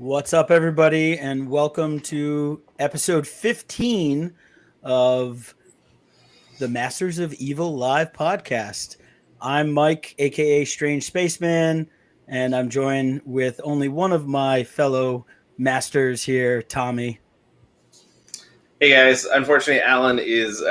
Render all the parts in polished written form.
What's up, everybody, and welcome to episode 15 of the Masters of Evil Live podcast. I'm Mike, aka Strange Spaceman, and I'm joined with only one of my fellow masters here, Tommy. Hey guys, unfortunately Alan is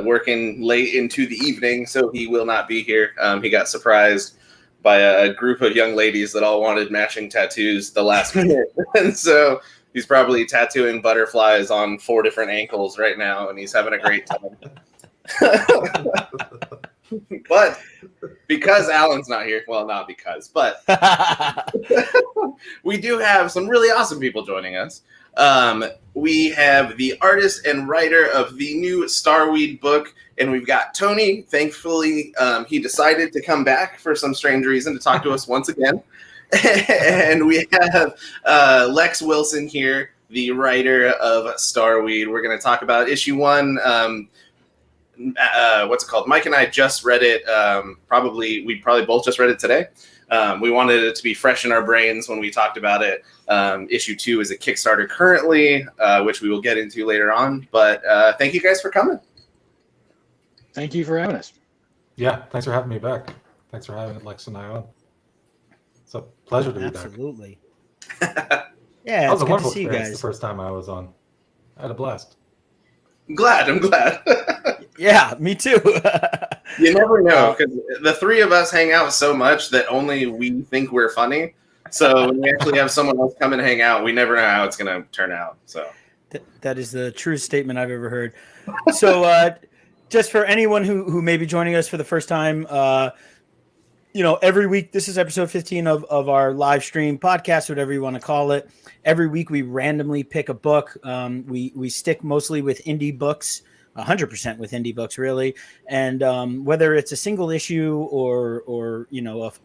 working late into the evening, so he will not be here. He got surprised by a group of young ladies that all wanted matching tattoos the last minute. And so he's probably tattooing butterflies on 4 different ankles right now, and he's having a great time. But because Alan's not here, well, not because, but we do have some really awesome people joining us. We have the artist and writer of the new Starweed book, and we've got Tony. Thankfully, he decided to come back for some strange reason to talk to us once again. And we have Lex Wilson here, the writer of Starweed. We're going to talk about issue 1. What's it called? Mike and I just read it. We probably both just read it today. We wanted it to be fresh in our brains when we talked about it. Issue 2 is a Kickstarter currently, which we will get into later on. But thank you guys for coming. Thank you for having us. Yeah, thanks for having me back. Thanks for having Lex and I on. It's a pleasure to be back. Absolutely. Yeah, that was it's a good wonderful to see you experience guys. the first time I was on. I had a blast. I'm glad. Yeah, me too. You never know, because the 3 of us hang out so much that only we think we're funny. So when we actually have someone else come and hang out, we never know how it's going to turn out. So that is the truest statement I've ever heard. So just for anyone who may be joining us for the first time, every week, this is episode 15 of our live stream podcast, whatever you want to call it. Every week we randomly pick a book. We stick mostly with indie books, 100% with indie books, really. And whether it's a single issue or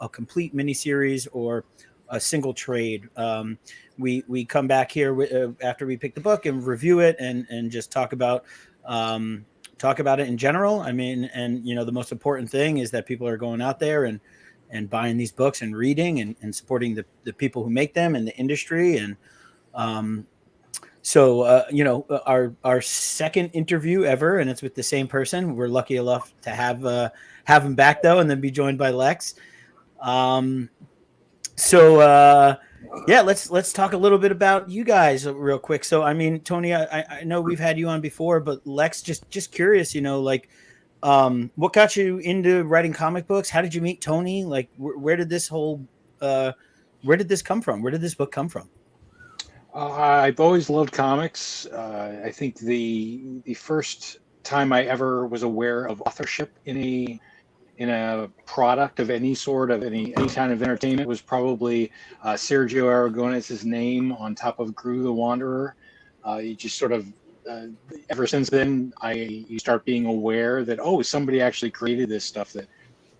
a complete miniseries or a single trade, we come back here after we pick the book and review it and just talk about it in general. I mean, and the most important thing is that people are going out there and buying these books and reading and supporting the people who make them and the industry. And our second interview ever, and it's with the same person. We're lucky enough to have him back though, and then be joined by Lex. Let's talk a little bit about you guys real quick. So, I mean, Tony, I know we've had you on before, but Lex, just curious, what got you into writing comic books? How did you meet Tony? Like, where did this come from? Where did this book come from? I've always loved comics. I think the first time I ever was aware of authorship in a product of any sort, of any kind of entertainment, was probably Sergio Aragonés's name on top of Gru the Wanderer. You just sort of ever since then, you start being aware that somebody actually created this stuff that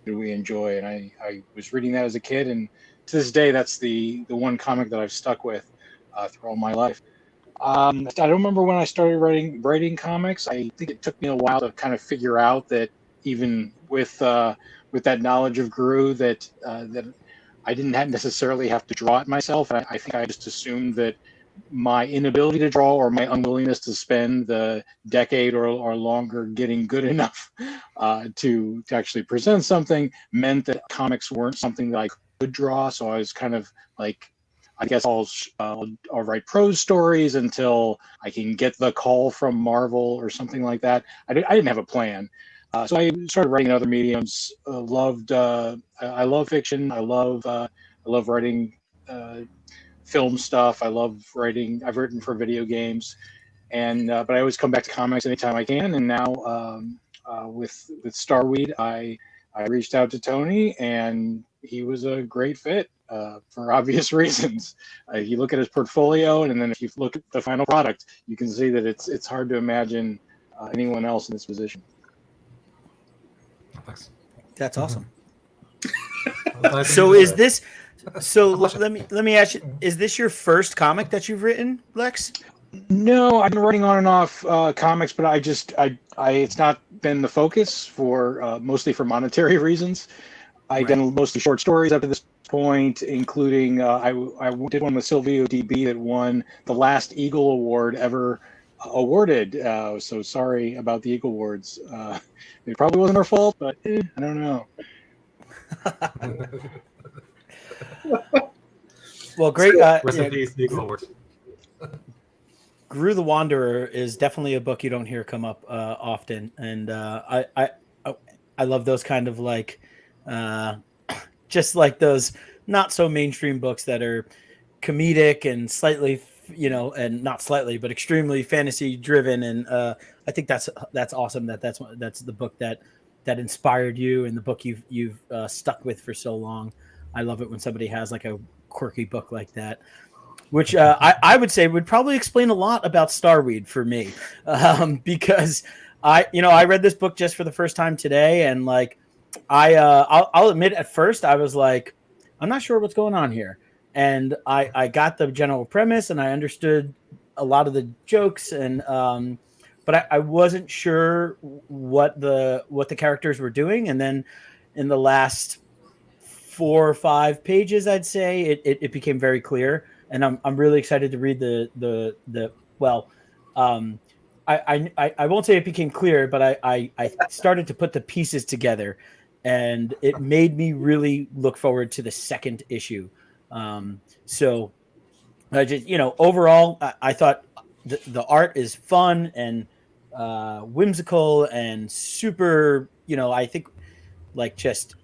we enjoy, and I was reading that as a kid, and to this day, that's the one comic that I've stuck with through all my life. I don't remember when I started writing comics. I think it took me a while to kind of figure out that even with that knowledge of Gru, that I didn't necessarily have to draw it myself. I think I just assumed that my inability to draw, or my unwillingness to spend the decade or longer getting good enough to actually present something, meant that comics weren't something that I could draw. So I was kind of like, I guess I'll write prose stories until I can get the call from Marvel or something like that. I didn't have a plan. So I started writing in other mediums. I love fiction. I love writing film stuff. I love writing. I've written for video games, but I always come back to comics anytime I can. And now with Starweed, I reached out to Tony, and he was a great fit for obvious reasons. If you look at his portfolio, and then if you look at the final product, you can see that it's hard to imagine anyone else in this position. That's awesome. Nice So is this? So let me ask you: is this your first comic that you've written, Lex? No, I've been writing on and off comics, but it's not been the focus for mostly for monetary reasons. I've done mostly short stories up to this point, including I did one with Silvio DB that won the last Eagle Award ever awarded. So sorry about the Eagle Awards. It probably wasn't our fault, but I don't know. Well, great. Rest in peace, Eagle Awards. Gru the Wanderer is definitely a book you don't hear come up often, and I love those kind of like just like those not so mainstream books that are comedic and slightly, and not slightly, but extremely fantasy driven. And I think that's awesome. That's the book that inspired you and the book you've stuck with for so long. I love it when somebody has like a quirky book like that, which I would say would probably explain a lot about Starweed for me, because I read this book just for the first time today, and like I'll admit at first I was like, I'm not sure what's going on here, and I got the general premise and I understood a lot of the jokes, and but I wasn't sure what the characters were doing, and then in the last 4 or 5 pages, I'd say it became very clear, and I'm really excited to read I won't say it became clear, but I started to put the pieces together, and it made me really look forward to the second issue. So I just, overall, I thought the art is fun and whimsical and super, I think like just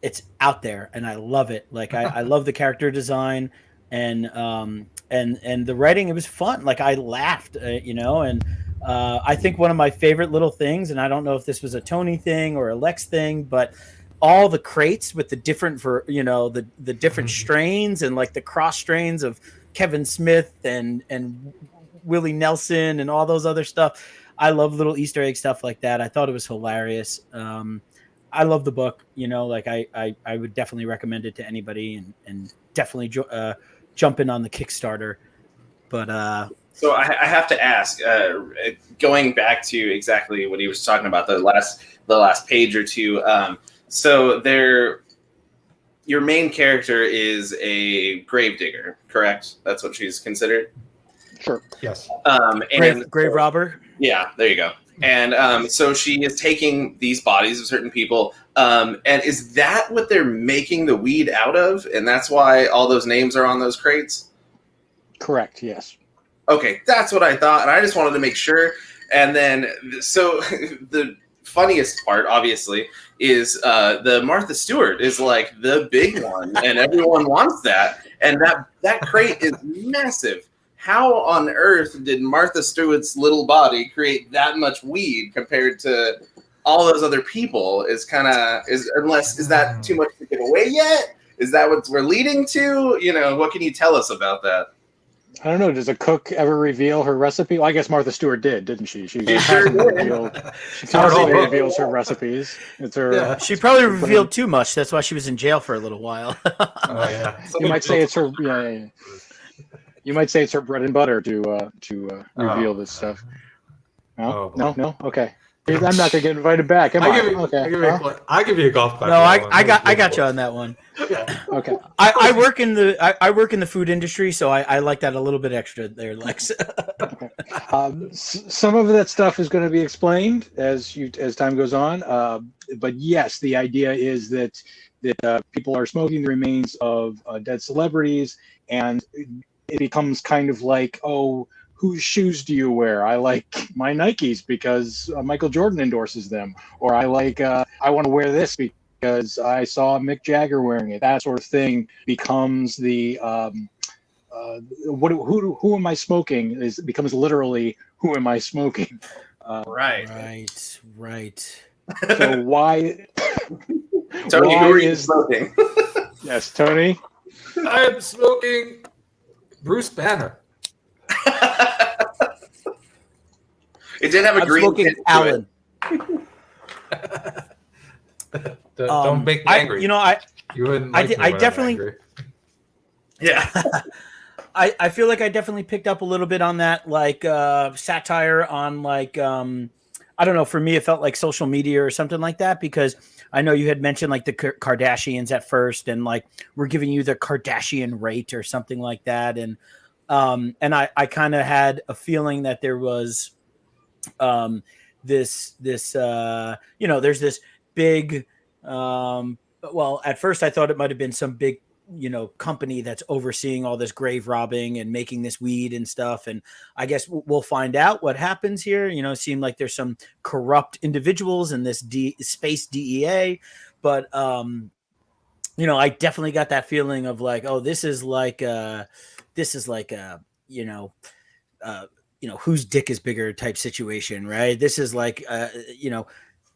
it's out there, and I love it. Like I love the character design and the writing. It was fun. Like I laughed, and I think one of my favorite little things, and I don't know if this was a Tony thing or a Lex thing, but all the crates with the different the different strains and like the cross strains of Kevin Smith and Willie Nelson and all those other stuff. I love little Easter egg stuff like that. I thought it was hilarious. I love the book, like I would definitely recommend it to anybody, and definitely jump in on the Kickstarter. But so I have to ask, going back to exactly what he was talking about, the last page or two. So your main character is a gravedigger, correct? That's what she's considered. Sure. Yes. Grave robber. Yeah, there you go. And so she is taking these bodies of certain people. And is that what they're making the weed out of? And that's why all those names are on those crates? Correct, yes. Okay, that's what I thought. And I just wanted to make sure. And then, so the funniest part, obviously, is the Martha Stewart is like the big one. And everyone wants that. And that crate is massive. How on earth did Martha Stewart's little body create that much weed compared to all those other people? Is that too much to give away yet? Is that what we're leading to? What can you tell us about that? I don't know. Does a cook ever reveal her recipe? Well, I guess Martha Stewart did, didn't she? She sure constantly reveals her recipes. It's her. Yeah. She probably revealed too much. That's why she was in jail for a little while. Oh yeah. You might say it's her. Yeah. You might say it's her bread and butter to reveal this stuff. No, no. Okay, I'm not gonna get invited back. Am I? I give you a golf clap. No, I got you on that one. Yeah. Okay. I work in the food industry, so I like that a little bit extra there, Lex. Okay. Some of that stuff is going to be explained as time goes on. But yes, the idea is that people are smoking the remains of dead celebrities, and it becomes kind of like, oh, whose shoes do you wear? I like my Nikes because Michael Jordan endorses them, or I want to wear this because I saw Mick Jagger wearing it. That sort of thing becomes the who am I smoking? Becomes literally who am I smoking? Right. So why? Tony, who are you smoking? Yes, Tony. I'm smoking Bruce Banner. It did have a green smoking tint to Alan. Don't make me angry. I definitely. Angry. Yeah. I feel like I definitely picked up a little bit on that, like satire on like I don't know. For me, it felt like social media or something like that, because I know you had mentioned like the Kardashians at first, and like we're giving you the Kardashian rate or something like that, and I kind of had a feeling that there was this there's this big well, at first I thought it might have been some big company that's overseeing all this grave robbing and making this weed and stuff, and I guess we'll find out what happens here. It seemed like there's some corrupt individuals in this space DEA, but I definitely got that feeling of like, oh, this is like whose dick is bigger type situation, right? This is like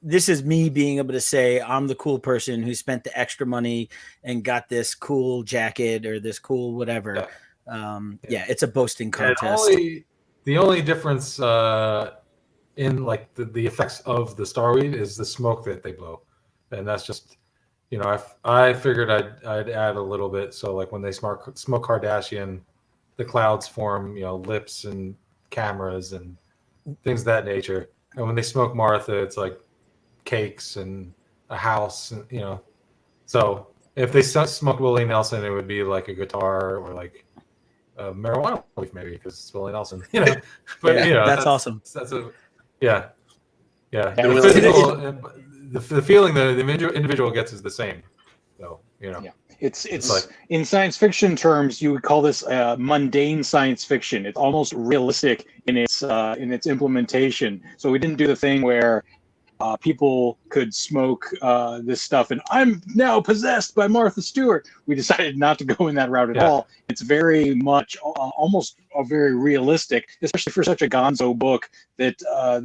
this is me being able to say I'm the cool person who spent the extra money and got this cool jacket or this cool whatever. Yeah, it's a boasting contest. The only difference in like the effects of the Starweed is the smoke that they blow, and that's just I figured I'd add a little bit. So like when they smoke Kardashian, the clouds form lips and cameras and things of that nature, and when they smoke Martha, it's like cakes and a house, and so if they smoked Willie Nelson, it would be like a guitar or like a marijuana leaf, maybe, because it's Willie Nelson, but that's awesome. That's a the physical, the feeling that the individual gets is the same, so It's like, in science fiction terms, you would call this mundane science fiction. It's almost realistic in its implementation. So we didn't do the thing where people could smoke this stuff and I'm now possessed by Martha Stewart. We decided not to go in that route at all. It's very much almost very realistic, especially for such a gonzo book that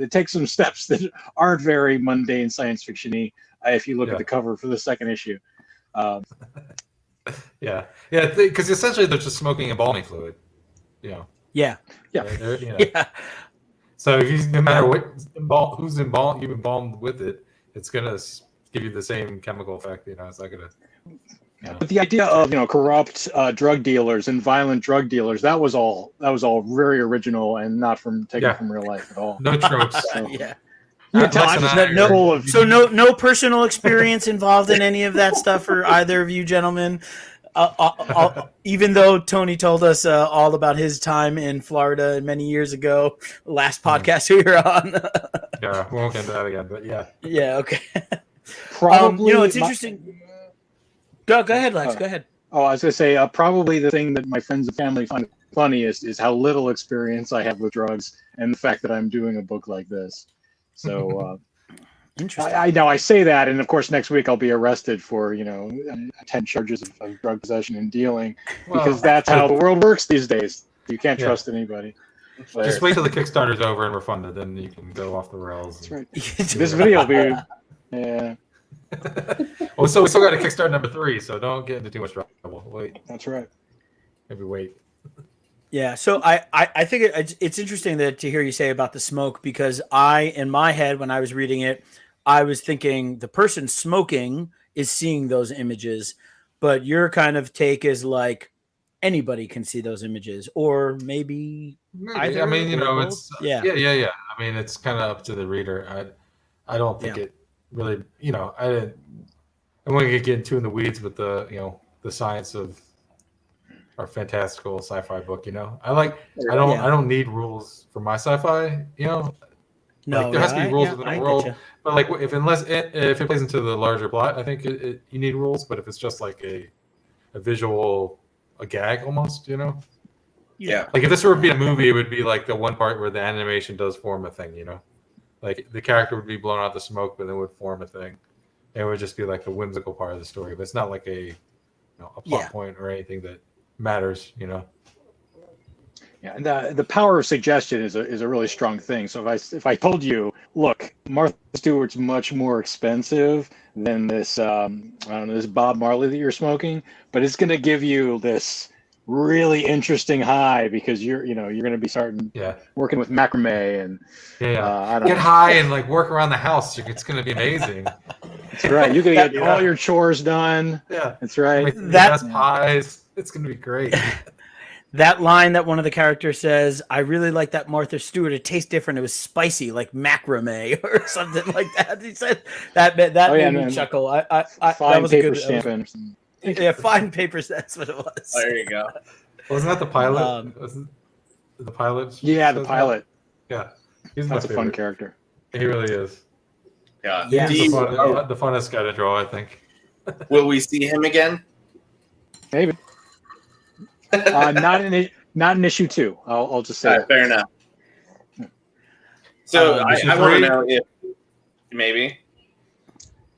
takes some steps that aren't very mundane science fiction-y if you look at the cover for the second issue. Because essentially they're just smoking embalming fluid. Yeah. So if no matter who's you've embalmed with it, it's gonna give you the same chemical effect. It's not gonna. But the idea of corrupt drug dealers and violent drug dealers, that was all very original and not taken from real life at all. No tropes. So, no personal experience involved in any of that stuff for either of you gentlemen. Even though Tony told us all about his time in Florida many years ago, last podcast we were on. Yeah, we won't get into that again, but yeah. Yeah, okay. Probably, it's interesting. Go ahead, Lex. Go ahead. Oh, I was going to say, probably the thing that my friends and family find funniest is how little experience I have with drugs and the fact that I'm doing a book like this. So, interesting. I know I say that, and of course next week I'll be arrested for 10 charges of drug possession and dealing, because that's how the world works these days. You can't trust anybody. Just wait till the Kickstarter's over and we're funded, then you can go off the rails. That's right. This video will be Well, so we still got a Kickstarter number 3, so don't get into too much trouble. Wait. That's right. Maybe wait. Yeah, so I think it's interesting to hear you say about the smoke, because in my head when I was reading it, I was thinking the person smoking is seeing those images, but your kind of take is like anybody can see those images, or maybe either. I mean, it's yeah. I mean, it's kind of up to the reader. I don't think it really, I want to get too in the weeds with the science of our fantastical sci-fi book. I don't need rules for my sci-fi. No, there has to be rules within the world. But like, if it plays into the larger plot, I think you need rules. But if it's just like a visual, a gag almost, Yeah. Like if this were to be a movie, it would be like the one part where the animation does form a thing, Like the character would be blown out the smoke, but then would form a thing. It would just be like a whimsical part of the story, but it's not like a plot point or anything that matters, Yeah, and the power of suggestion is a really strong thing. So if I told you, look, Martha Stewart's much more expensive than this this Bob Marley that you're smoking, but it's going to give you this really interesting high because you're going to be starting working with macrame and I don't get know. high and like work around the house. It's going to be amazing. That's right. You're going to get all your chores done. Yeah, that's right. Make the best pies. It's going to be great. that line that one of the characters says, "I really like that Martha Stewart. It tastes different. It was spicy, like macrame or something like that." He said that made me chuckle. I that was a good. Yeah, fine papers. That's what it was. There you go. Wasn't that the pilot? Wasn't the pilot? Yeah, the pilot. Yeah, he's That's my a fun character. He really is. Yeah, He's the funnest guy to draw, I think. Will we see him again? Maybe. Not in issue 2. I'll just say. Fair enough. So I want to know if maybe.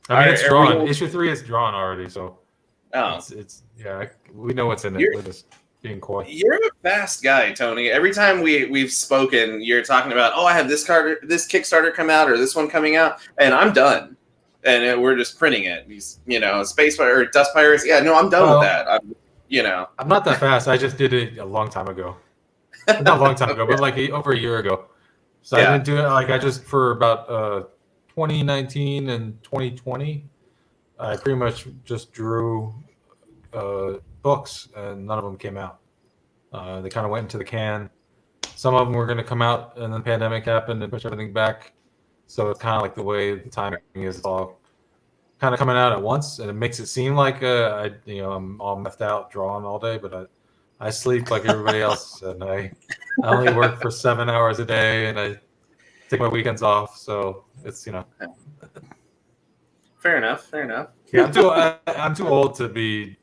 I mean, it's drawn. Issue 3 is drawn already, so. Oh, it's we know what's in it. We're just being coy. You're a fast guy, Tony. Every time we've spoken, you're talking about, I have this Kickstarter come out or this one coming out, and I'm done. And we're just printing it. These, Space Pirate or Dust Pirates. Yeah, no, I'm done with that. I'm not that fast. I just did it a long time ago. Not a long time ago, but like over a year ago. So I didn't do it I just for about 2019 and 2020. I pretty much just drew books, and none of them came out. They kind of went into the can. Some of them were going to come out, and then the pandemic happened and pushed everything back. So it's kind of like the way the timing is. It's all kind of coming out at once, and it makes it seem like I'm all methed out drawing all day, but I sleep like everybody else, and I only work for 7 hours a day, and I take my weekends off. So it's Fair enough. Yeah, I'm too old to be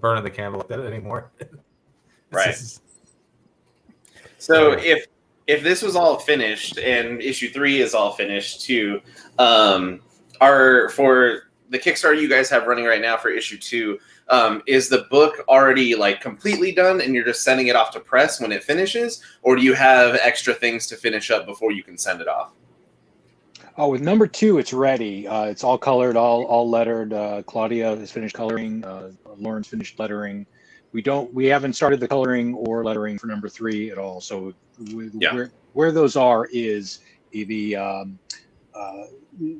burning the candle like that anymore. Right. So if this was all finished and issue 3 is all finished too, for the Kickstarter you guys have running right now for issue 2, is the book already like completely done and you're just sending it off to press when it finishes, or do you have extra things to finish up before you can send it off? Oh, with number 2, it's ready. It's all colored, all lettered. Claudia has finished coloring. Lauren's finished lettering. We haven't started the coloring or lettering for number 3 at all. So where those are is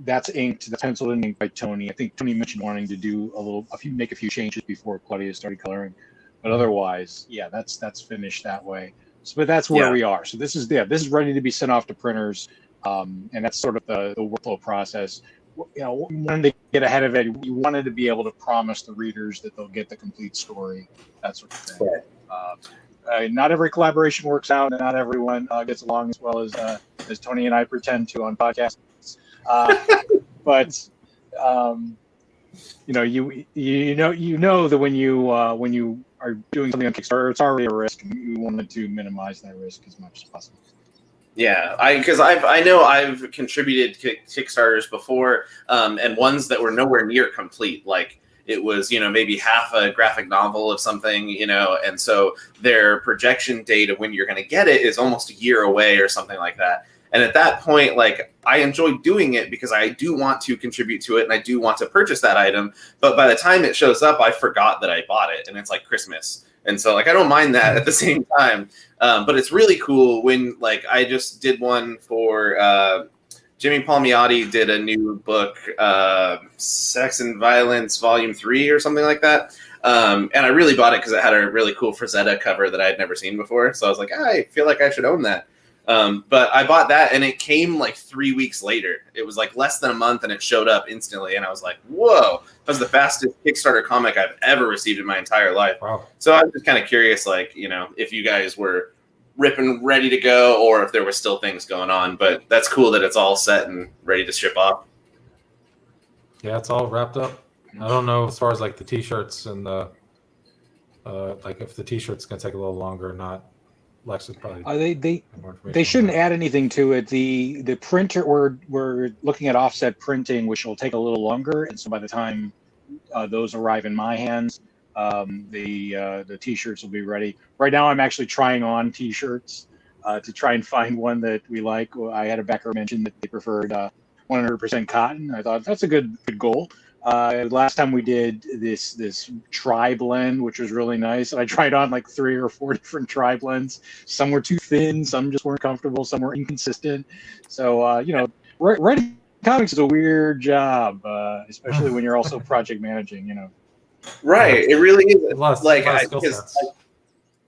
that's inked. That's penciled and inked by Tony. I think Tony mentioned wanting to do make a few changes before Claudia started coloring, but otherwise, that's finished that way. So, but that's where we are. So this is ready to be sent off to printers. And that's sort of the workflow process. We wanted to get ahead of it. We wanted to be able to promise the readers that they'll get the complete story, that sort of thing. Not every collaboration works out, and not everyone gets along as well as Tony and I pretend to on podcasts. But you know that when you are doing something on Kickstarter, it's already a risk, and we wanted to minimize that risk as much as possible. Yeah, because I know I've contributed Kickstarters before, and ones that were nowhere near complete. Like it was, maybe half a graphic novel of something, and so their projection date of when you're going to get it is almost a year away or something like that. And at that point, like I enjoy doing it because I do want to contribute to it and I do want to purchase that item. But by the time it shows up, I forgot that I bought it, and it's like Christmas. And so, like, I don't mind that at the same time. But it's really cool when, like, I just did one for Jimmy Palmiotti did a new book, Sex and Violence Volume 3 or something like that. And I really bought it because it had a really cool Frazetta cover that I had never seen before. So I was like, I feel like I should own that. But I bought that, and it came like 3 weeks later. It was like less than a month, and it showed up instantly. And I was like, whoa, that was the fastest Kickstarter comic I've ever received in my entire life. Wow. So I'm just kind of curious, like, if you guys were ripping ready to go or if there were still things going on. But that's cool that it's all set and ready to ship off. Yeah, it's all wrapped up. I don't know as far as like the T-shirts and the like if the T-shirts can take a little longer or not. Lex is probably they shouldn't add anything to it. The printer, we're looking at offset printing, which will take a little longer, and so by the time those arrive in my hands, the T-shirts will be ready. Right now, I'm actually trying on T-shirts to try and find one that we like. I had a backer mention that they preferred 100% cotton. I thought that's a good goal. Last time we did this tri blend, which was really nice. I tried on like 3 or 4 different tri blends. Some were too thin, some just weren't comfortable, some were inconsistent. So writing comics is a weird job, especially when you're also project managing. Right, it really is.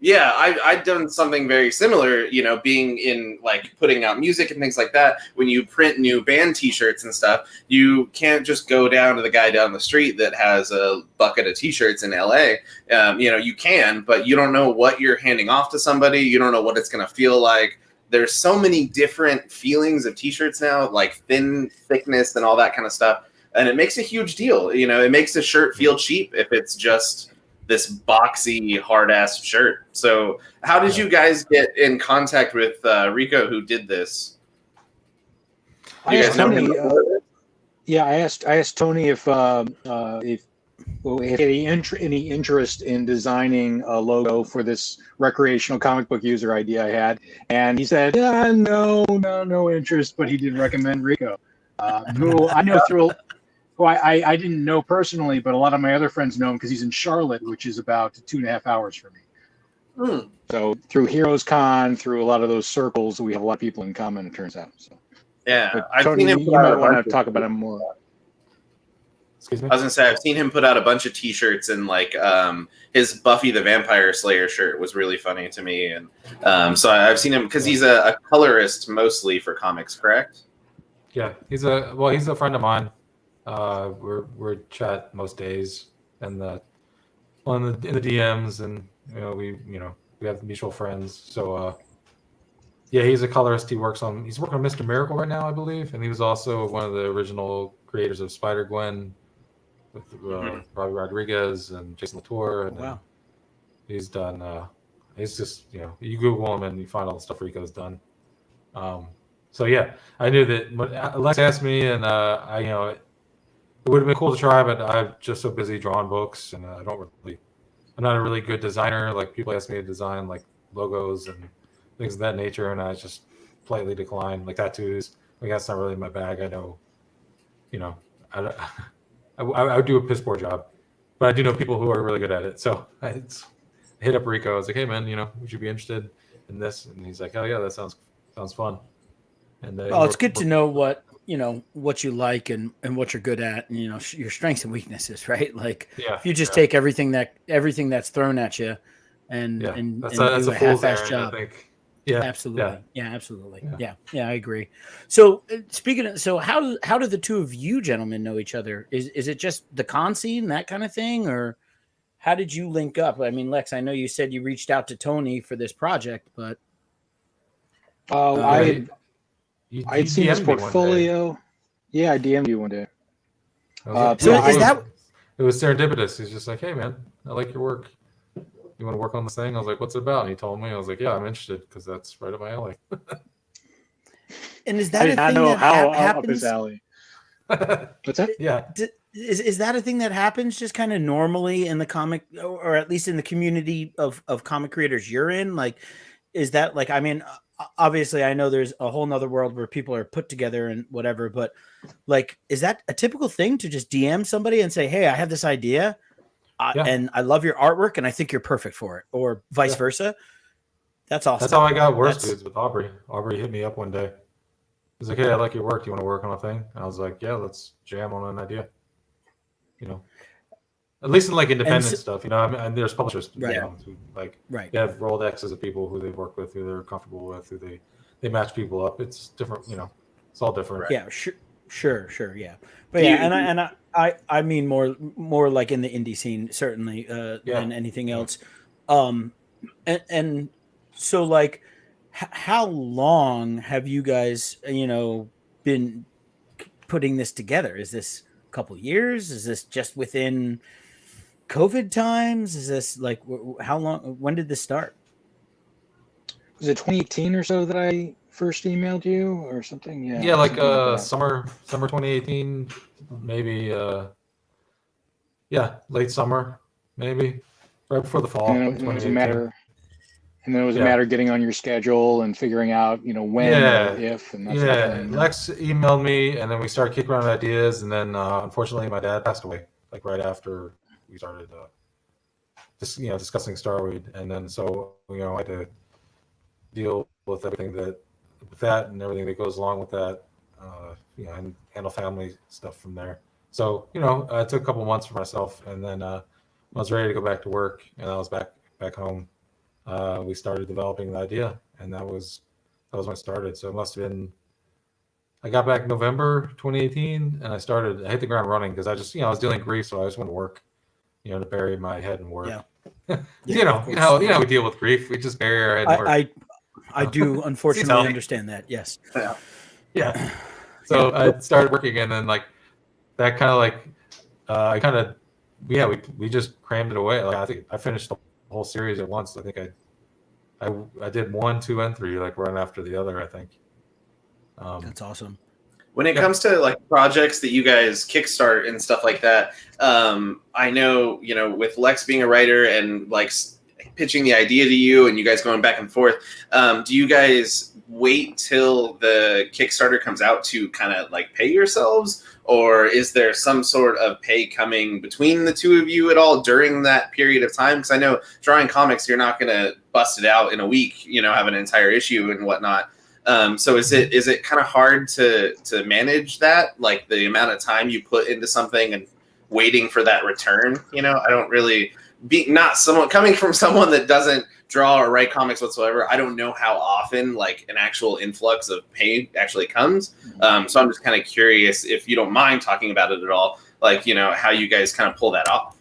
Yeah, I've done something very similar, being in like putting out music and things like that. When you print new band t-shirts and stuff, you can't just go down to the guy down the street that has a bucket of t-shirts in LA. You can, but you don't know what you're handing off to somebody. You don't know what it's going to feel like. There's so many different feelings of t-shirts now, like thickness and all that kind of stuff. And it makes a huge deal. It makes a shirt feel cheap if it's just this boxy, hard-ass shirt. So how did you guys get in contact with Rico, who did this? I asked Tony. I asked Tony if he had any interest in designing a logo for this recreational comic book user idea I had, and he said, no interest, but he did recommend Rico, who I know through. Who I didn't know personally, but a lot of my other friends know him because he's in Charlotte, which is about 2.5 hours from me. So through Heroes Con, through a lot of those circles, we have a lot of people in common, it turns out. So. Yeah, I've Tony, seen him you might want to talk about him more. Excuse me? I was gonna say I've seen him put out a bunch of T-shirts, and like his Buffy the Vampire Slayer shirt was really funny to me, and so I've seen him because he's a colorist mostly for comics, correct? Yeah, he's a friend of mine. We're chat most days and in the DMs, and we have mutual friends. So yeah, he's a colorist. He's working on Mr. Miracle right now, I believe, and he was also one of the original creators of Spider-Gwen with Robbie Rodriguez and Jason Latour. And wow. He's done. He's just you Google him and you find all the stuff Rico's done. So yeah, I knew that when Lex asked me, and it would have been cool to try, but I'm just so busy drawing books, and I'm not a really good designer. Like, people ask me to design like logos and things of that nature, and I just politely decline. Like tattoos, like that's not really my bag. I know, I would do a piss poor job, but I do know people who are really good at it. So I hit up Rico. I was like, hey man, would you be interested in this? And he's like, oh yeah, that sounds fun. And it's good to know what you like and what you're good at, and your strengths and weaknesses, right? Like, if you just take everything that's thrown at you and that's do a a half-assed job. I think. Yeah, absolutely. Yeah, absolutely. Yeah, I agree. So how do the two of you gentlemen know each other? Is it just the con scene, that kind of thing, or how did you link up? I mean, Lex, I know you said you reached out to Tony for this project, but I'd seen his portfolio. Yeah, I DM'd you one day. It was serendipitous. He's just like, hey man, I like your work. You want to work on this thing? I was like, what's it about? And he told me. I was like, yeah, I'm interested because that's right up my alley. And is that a thing that happens? Up his alley. What's that? Yeah. Is that a thing that happens just kind of normally in the comic, or at least in the community of comic creators you're in? Like, is that like, I mean, obviously I know there's a whole nother world where people are put together and whatever, but like, is that a typical thing to just DM somebody and say, hey, I have this idea and I love your artwork and I think you're perfect for it, or vice versa? That's awesome. That's how I got Worst Dudes with Aubrey. Aubrey hit me up one day. He's like, hey, I like your work. Do you want to work on a thing? And I was like, yeah, let's jam on an idea. At least in like independent stuff, I mean, and there's publishers, who like they have Rolodexes of people who they've worked with, who they're comfortable with, who they match people up. It's different, it's all different. Yeah, sure, yeah. But I mean more like in the indie scene, certainly, than anything else. And so like, how long have you guys, been putting this together? Is this a couple years? Is this just within COVID times? Is this like, how long? When did this start? Was it 2018 or so that I first emailed you or something? Yeah, like summer 2018, maybe. Late summer, maybe right before the fall. And it was a matter. And then it was a matter of getting on your schedule and figuring out, when or if. And that sort of thing. Lex emailed me, and then we started kicking around ideas. And then, unfortunately, my dad passed away, like right after we started discussing Starweed. And then so, I had to deal with everything and everything that goes along with that, and handle family stuff from there. So, I took a couple months for myself, and then I was ready to go back to work, and I was back home. we started developing the idea, and that was when I started. So it must have been, I got back November 2018, and I hit the ground running because I just, I was dealing with grief, so I just went to work, to bury my head in work. Yeah. you know how we deal with grief. We just bury our head in work. I do unfortunately understand that. Yes. Yeah. So I started working, and then like that kind of like I kind of we just crammed it away. Like I think I finished the whole series at once. I think I did 1, 2, and 3 like one after the other. I think. That's awesome. When it comes to like projects that you guys kickstart and stuff like that, I know, with Lex being a writer and like pitching the idea to you and you guys going back and forth, do you guys wait till the Kickstarter comes out to kind of like pay yourselves? Or is there some sort of pay coming between the two of you at all during that period of time? Because I know drawing comics, you're not going to bust it out in a week, have an entire issue and whatnot. So is it kind of hard to manage that, like the amount of time you put into something and waiting for that return? I don't really coming from someone that doesn't draw or write comics whatsoever. I don't know how often like an actual influx of pay actually comes. So I'm just kind of curious if you don't mind talking about it at all, like, how you guys kind of pull that off.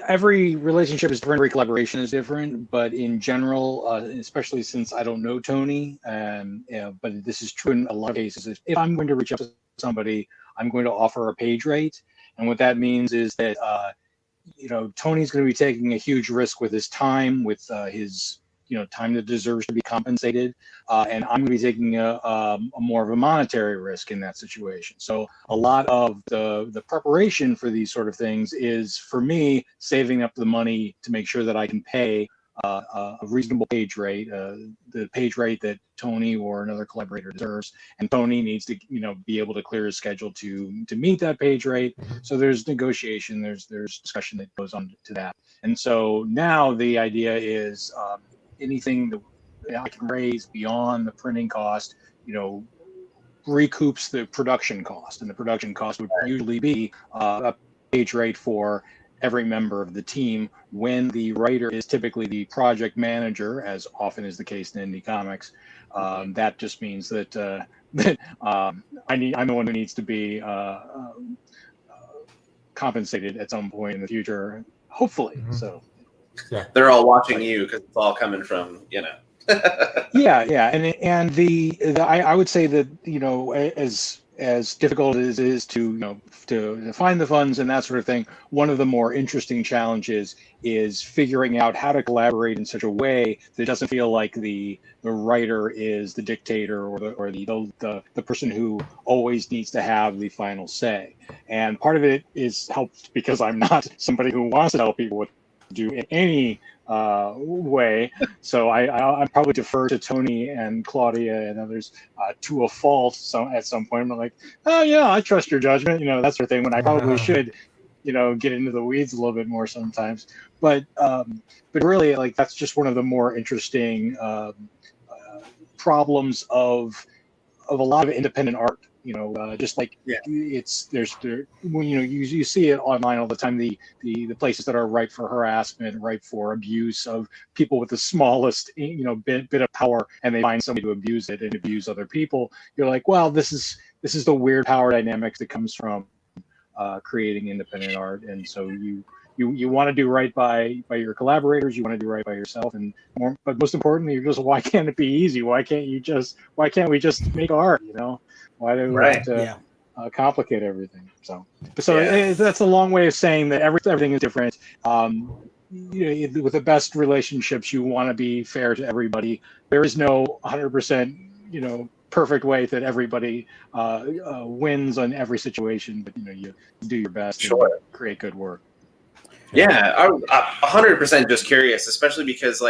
Every relationship is different. Every collaboration is different, but in general, especially since I don't know Tony, but this is true in a lot of cases. If I'm going to reach out to somebody, I'm going to offer a page rate, and what that means is that Tony's going to be taking a huge risk with his time, with his time that deserves to be compensated, and I'm going to be taking a more of a monetary risk in that situation. So a lot of the preparation for these sort of things is, for me, saving up the money to make sure that I can pay a reasonable page rate, the page rate that Tony or another collaborator deserves, and Tony needs to be able to clear his schedule to meet that page rate. So there's negotiation, there's discussion that goes on to that, and so now the idea is anything that I can raise beyond the printing cost, recoups the production cost, and the production cost would usually be a page rate for every member of the team. When the writer is typically the project manager, as often is the case in indie comics, that just means that I'm the one who needs to be compensated at some point in the future, hopefully. So. Yeah, they're all watching you because it's all coming from yeah, and I would say that as difficult as it is to to find the funds and that sort of thing, one of the more interesting challenges is figuring out how to collaborate in such a way that it doesn't feel like the writer is the dictator or the person who always needs to have the final say. And part of it is helped because I'm not somebody who wants to help people with do in any way, so I probably defer to Tony and Claudia and others to a fault. So at some point I'm like, oh yeah, I trust your judgment, that sort of thing, when I probably should get into the weeds a little bit more sometimes. But really, like, that's just one of the more interesting problems of a lot of independent art. Just like when you see it online all the time, the places that are ripe for harassment, ripe for abuse of people with the smallest bit of power, and they find somebody to abuse it and abuse other people. You're like, well, this is the weird power dynamics that comes from creating independent art. And so you want to do right by your collaborators, you want to do right by yourself, but most importantly, you're just, why can't it be easy? Why can't we just make art? Why do we have to complicate everything? So that's a long way of saying that everything is different. With the best relationships, you want to be fair to everybody. There is no 100%, perfect way that everybody wins on every situation, but you do your best and create good work. Yeah, I'm 100% just curious, especially because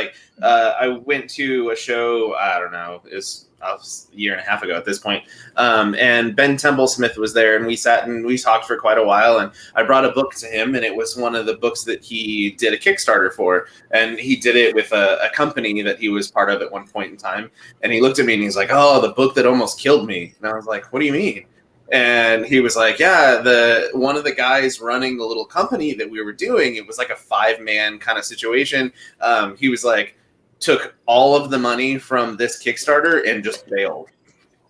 I went to a show, I don't know, it's a year and a half ago at this point, and Ben Temple-Smith was there, and we sat and we talked for quite a while, and I brought a book to him, and it was one of the books that he did a Kickstarter for, and he did it with a company that he was part of at one point in time, and he looked at me and he's like, oh, the book that almost killed me. And I was like, what do you mean? And he was like, yeah, one of the guys running the little company that we were doing, it was like a 5-man kind of situation. He was like, took all of the money from this Kickstarter and just bailed.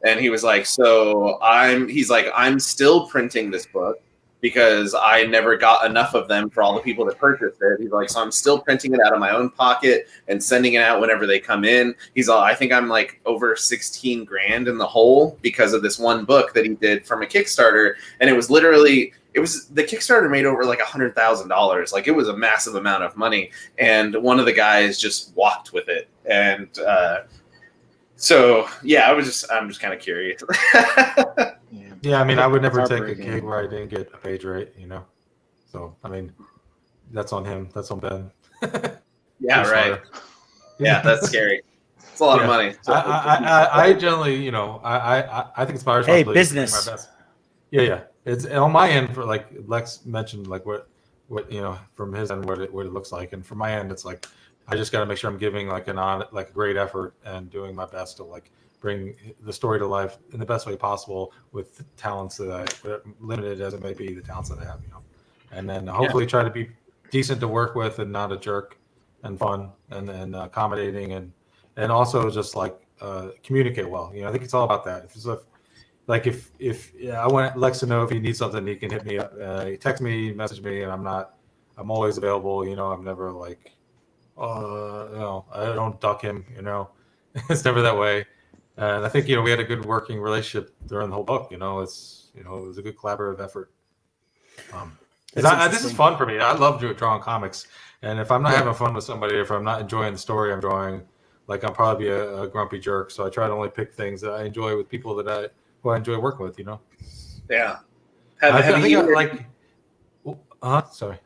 And he was like, I'm still printing this book because I never got enough of them for all the people that purchased it. He's like, so I'm still printing it out of my own pocket and sending it out whenever they come in. He's all, I think I'm like over 16 grand in the hole because of this one book that he did from a Kickstarter. And it was the Kickstarter made over like $100,000. Like, it was a massive amount of money. And one of the guys just walked with it. And, so yeah, I'm just kind of curious. Yeah, I mean, I would never take a gig where I didn't get a page rate, you know. So I mean, that's on him. That's on Ben. Yeah, right. Yeah, that's scary. It's a lot of money. So I generally, you know, I think it's my responsibility. Hey, business. To do my best. Yeah. It's on my end, for like Lex mentioned, like what you know, from his end, what it looks like, and from my end, it's like I just got to make sure I'm giving like a great effort and doing my best to like bring the story to life in the best way possible with the talents that limited as it may be, the talents that I have, you know, and then hopefully try to be decent to work with and not a jerk, and fun and accommodating and also just like communicate well. You know, I think it's all about that. If I want Lex to know if he needs something, he can hit me up, text me, message me, and I'm always available. You know, I'm never like, no, I don't duck him, you know. It's never that way. And I think, you know, we had a good working relationship during the whole book. You know, it was a good collaborative effort. This is fun for me. I love drawing comics, and if I'm not having fun with somebody, if I'm not enjoying the story I'm drawing, like, I'm probably a grumpy jerk. So I try to only pick things that I enjoy with people who I enjoy working with. You know. Yeah. Sorry.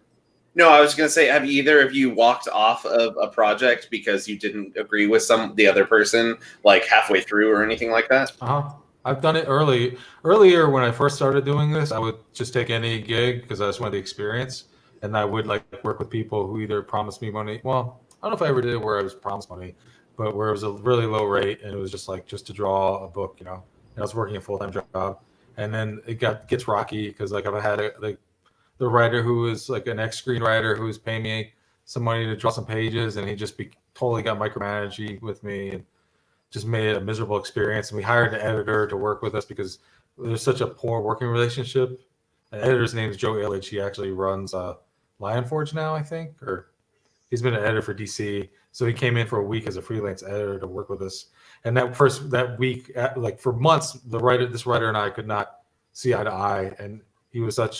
No, I was going to say, have either of you walked off of a project because you didn't agree with the other person, like halfway through or anything like that? I've done it earlier when I first started doing this. I would just take any gig because I just wanted the experience, and I would like work with people who either promised me money. Well, I don't know if I ever did it where I was promised money, but where it was a really low rate and it was just to draw a book, you know. And I was working a full-time job, and then it gets rocky because like I've had the writer who is like an ex-screenwriter who was paying me some money to draw some pages, and he just totally got micromanaging with me and just made it a miserable experience. And we hired an editor to work with us because there's such a poor working relationship. The editor's name is Joe Illich. He actually runs Lionforge now, I think, or he's been an editor for DC. So he came in for a week as a freelance editor to work with us. And that week, like for months, this writer and I could not see eye to eye, and he was up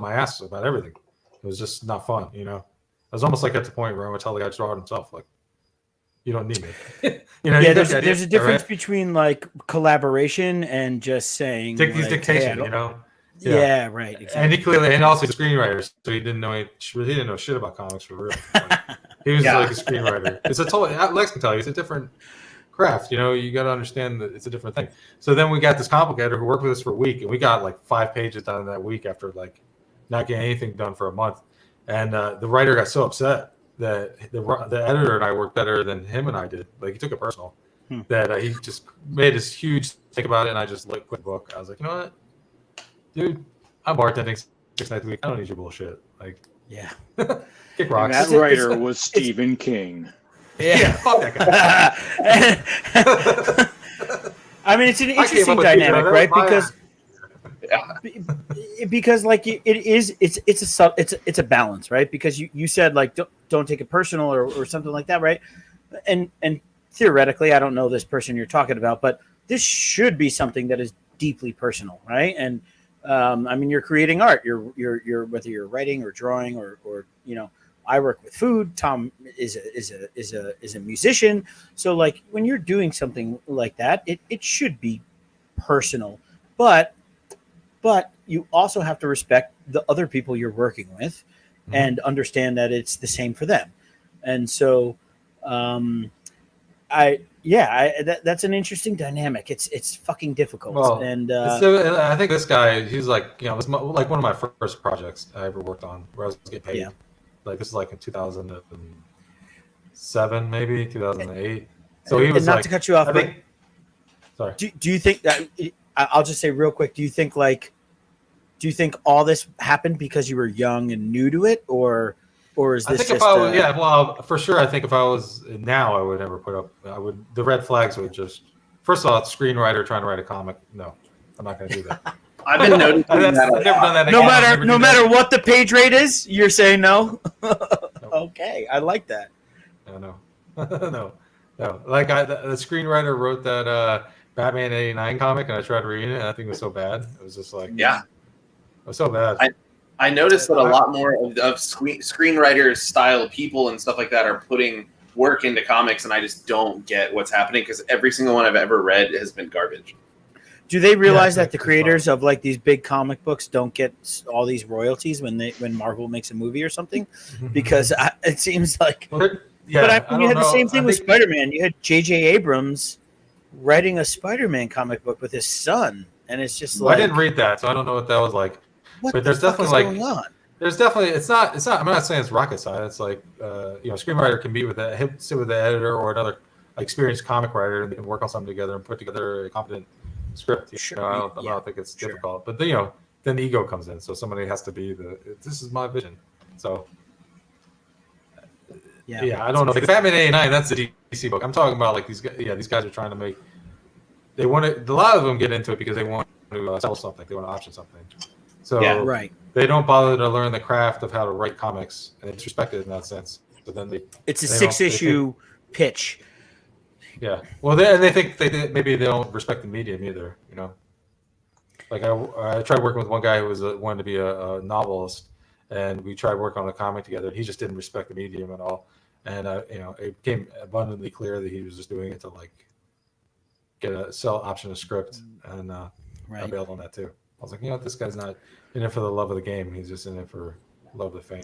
my ass about everything. It was just not fun, you know. I was almost like at the point where I'm gonna tell the guy to draw it himself, like, you don't need me. You know, yeah, there's a difference between like collaboration and just saying take these like, dictation, hey, you know. Yeah, right. Exactly. And he clearly, and also a screenwriter, so he didn't know shit about comics for real. Like, he was like a screenwriter. It's a totally, Lex can tell you, it's a different craft. You know, you got to understand that it's a different thing. So then we got this complicator who worked with us for a week, and we got like 5 pages done in that week after like not getting anything done for a month. And the writer got so upset that the editor and I worked better than him and I did. Like, he took it personal that he just made this huge think about it, and I just like quit the book. I was like, you know what, dude, I'm bartending 6 nights a week. I don't need your bullshit. Like, yeah, kick rocks. And that writer was Stephen King. Yeah, fuck that guy. I mean, it's an interesting dynamic, right? Because like it's a balance, right? Because you said like don't take it personal or something like that, right? And theoretically, I don't know this person you're talking about, but this should be something that is deeply personal, right? And I mean, you're creating art. You're whether you're writing or drawing or you know. I work with food. Tom is a musician. So like when you're doing something like that, it should be personal, but you also have to respect the other people you're working with and understand that it's the same for them. And so that's an interesting dynamic. It's fucking difficult. Well, and I think this guy, he's like, you know, it was like one of my first projects I ever worked on where I was getting paid. Yeah. Like, this is like in 2007, maybe 2008. So he was not like, to cut you off, I think, sorry. Do you think that I'll just say real quick, do you think all this happened because you were young and new to it, or is this I think just if I was, well, for sure. I think if I was now, I would never put up. The red flags would just. First of all, screenwriter trying to write a comic. No, I'm not going to do that. I've been noticing that. I've never done that. no again. no matter what the page rate is, you're saying no? Nope. Okay, I like that. No. No. Like the screenwriter wrote that Batman '89 comic, and I tried reading it, and I think it was so bad. It was just like, Yeah. it was so bad. I noticed that a lot more of screenwriter style people and stuff like that are putting work into comics, and I just don't get what's happening because every single one I've ever read has been garbage. Do they realize that the creators of like these big comic books don't get all these royalties when Marvel makes a movie or something? Because it seems like, Yeah, but you had the same thing with Spider-Man. You had J.J. Abrams writing a Spider-Man comic book with his son, and it's just like, I didn't read that, so I don't know what that was like. What but the there's fuck definitely is going on? There's definitely it's not. I'm not saying it's rocket science. It's like a screenwriter can sit with the editor or another experienced comic writer, and they can work on something together and put together a competent script. Sure. I don't think it's difficult. But then the ego comes in, so somebody has to be this is my vision. So yeah, I don't know. Like Batman '89, that's the DC book. I'm talking about like these guys. Yeah, these guys are trying to make. They want to. A lot of them get into it because they want to sell something. They want to option something. So right. They don't bother to learn the craft of how to write comics, and it's respected in that sense. But then it's a 6-issue pitch. Yeah. Well, they think maybe they don't respect the medium either. Like I tried working with one guy who wanted to be a novelist, and we tried working on a comic together. He just didn't respect the medium at all, and it became abundantly clear that he was just doing it to like get a option a script, and I bailed on that too. I was like, this guy's not in it for the love of the game. He's just in it for love of the fame,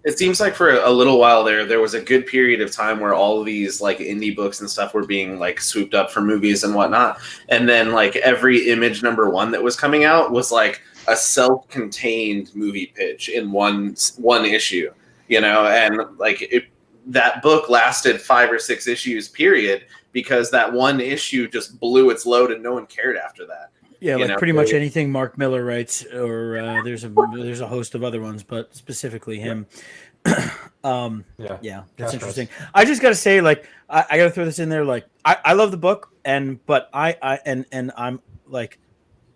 It seems like for a little while there was a good period of time where all of these like indie books and stuff were being like swooped up for movies and whatnot. And then like every Image #1 that was coming out was like a self-contained movie pitch in one issue, and like that book lasted 5 or 6 issues period because that one issue just blew its load and no one cared after that. Yeah, like pretty much anything Mark Miller writes, or there's a host of other ones, but specifically him. Yeah, that's interesting. I just gotta say, like, I gotta throw this in there. Like, I love the book, but I'm like,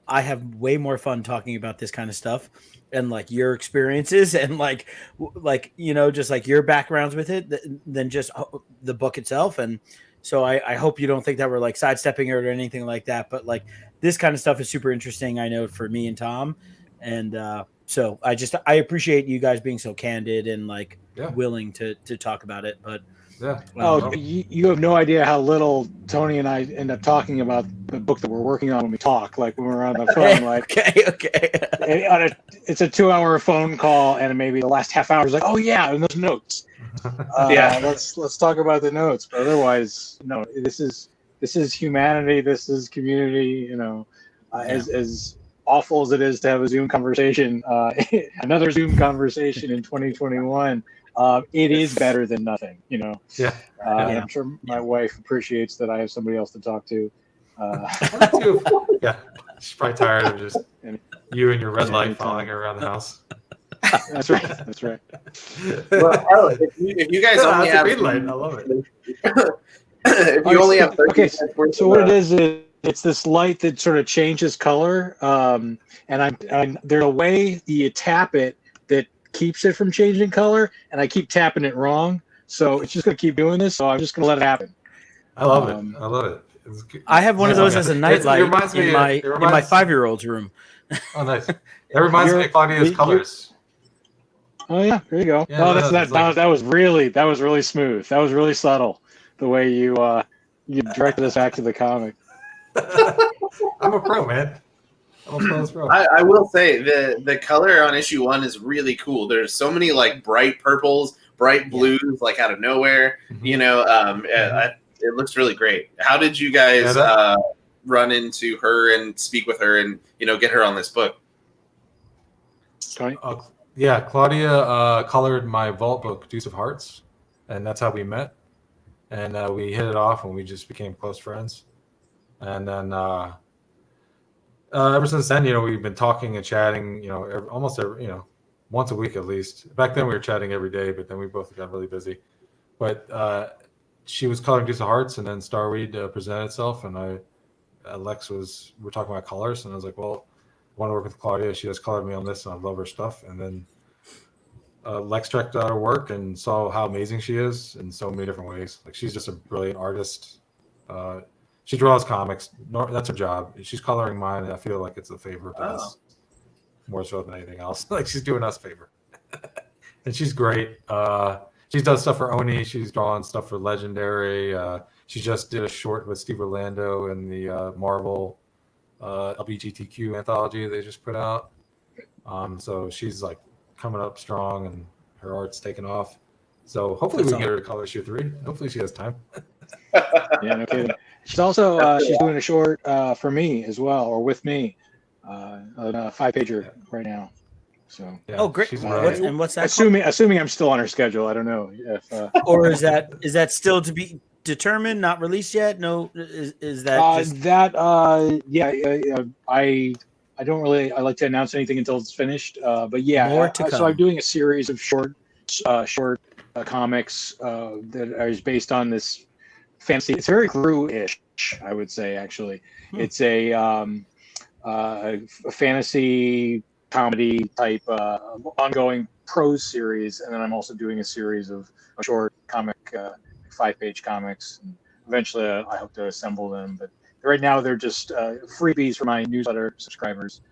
I have way more fun talking about this kind of stuff and like your experiences and like just like your backgrounds with it than just the book itself. And so I hope you don't think that we're like sidestepping it or anything like that. But like this kind of stuff is super interesting, I know, for me and Tom. And so I appreciate you guys being so candid and like willing to talk about it. But you have no idea how little Tony and I end up talking about the book that we're working on when we talk. Like when we're on the phone, like okay. It's a 2-hour phone call, and maybe the last half hour is like, oh yeah, and those notes. Let's talk about the notes. But otherwise, no. This is humanity. This is community. As awful as it is to have a Zoom conversation, another Zoom conversation in 2021. It is better than nothing, I'm sure my wife appreciates that I have somebody else to talk to. She's probably tired of just you and your red light following her around the house. That's right. Well, if you guys only have green light, I love it. If you only have 30 seconds, so what it is it's this light that sort of changes color, and there's a way you tap it that keeps it from changing color, and I keep tapping it wrong, so it's just going to keep doing this, so I'm just going to let it happen. I love it. I have one of those as a nightlight in my 5-year-old's room. Oh, nice. That reminds me of Claudia's colors. Oh yeah, there you go. That was really smooth. That was really subtle, the way you directed us back to the comic. I'm a pro, man. I will say the color on issue 1 is really cool. There's so many like bright purples, bright blues, like out of nowhere. It looks really great. How did you guys run into her and speak with her and get her on this book? Claudia colored my vault book, Deuce of Hearts, and that's how we met. And we hit it off, and we just became close friends. And then Ever since then, we've been talking and chatting, almost every, once a week at least. Back then we were chatting every day, but then we both got really busy. But she was coloring Deuce of Hearts, and then Starweed presented itself, and we're talking about colors, and I was like, well, I want to work with Claudia. She has colored me on this, and I love her stuff. And then Lex checked out her work and saw how amazing she is in so many different ways. Like, she's just a brilliant artist. She draws comics. That's her job. She's coloring mine, and I feel like it's a favor to us more so than anything else. Like, she's doing us a favor. And she's great. She's done stuff for Oni. She's drawn stuff for Legendary. She just did a short with Steve Orlando in the Marvel LGBTQ anthology they just put out. So she's like coming up strong, and her art's taking off. So hopefully we can get her to color issue 3. Hopefully she has time. Yeah, no kidding. She's also she's doing a short for me as well, or with me, a 5-pager right now. So oh, great! What's that? Assuming I'm still on her schedule, I don't know if. Or is that still to be determined? Not released yet? No, is that I don't really. I like to announce anything until it's finished. But yeah, more to come. So I'm doing a series of short comics that is based on this fantasy. It's very Gru-ish, I would say. Actually, it's a fantasy comedy type ongoing prose series, and then I'm also doing a series of short comic 5-page comics, and eventually I hope to assemble them, but right now they're just freebies for my newsletter subscribers,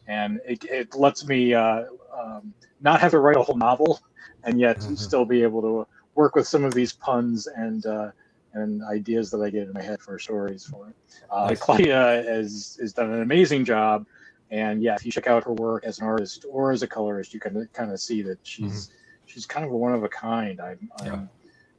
and it lets me not have to write a whole novel and yet still be able to work with some of these puns and ideas that I get in my head for stories for it. Nice. Claudia has done an amazing job. And yeah, if you check out her work as an artist or as a colorist, you can kind of see that she's kind of one of a kind.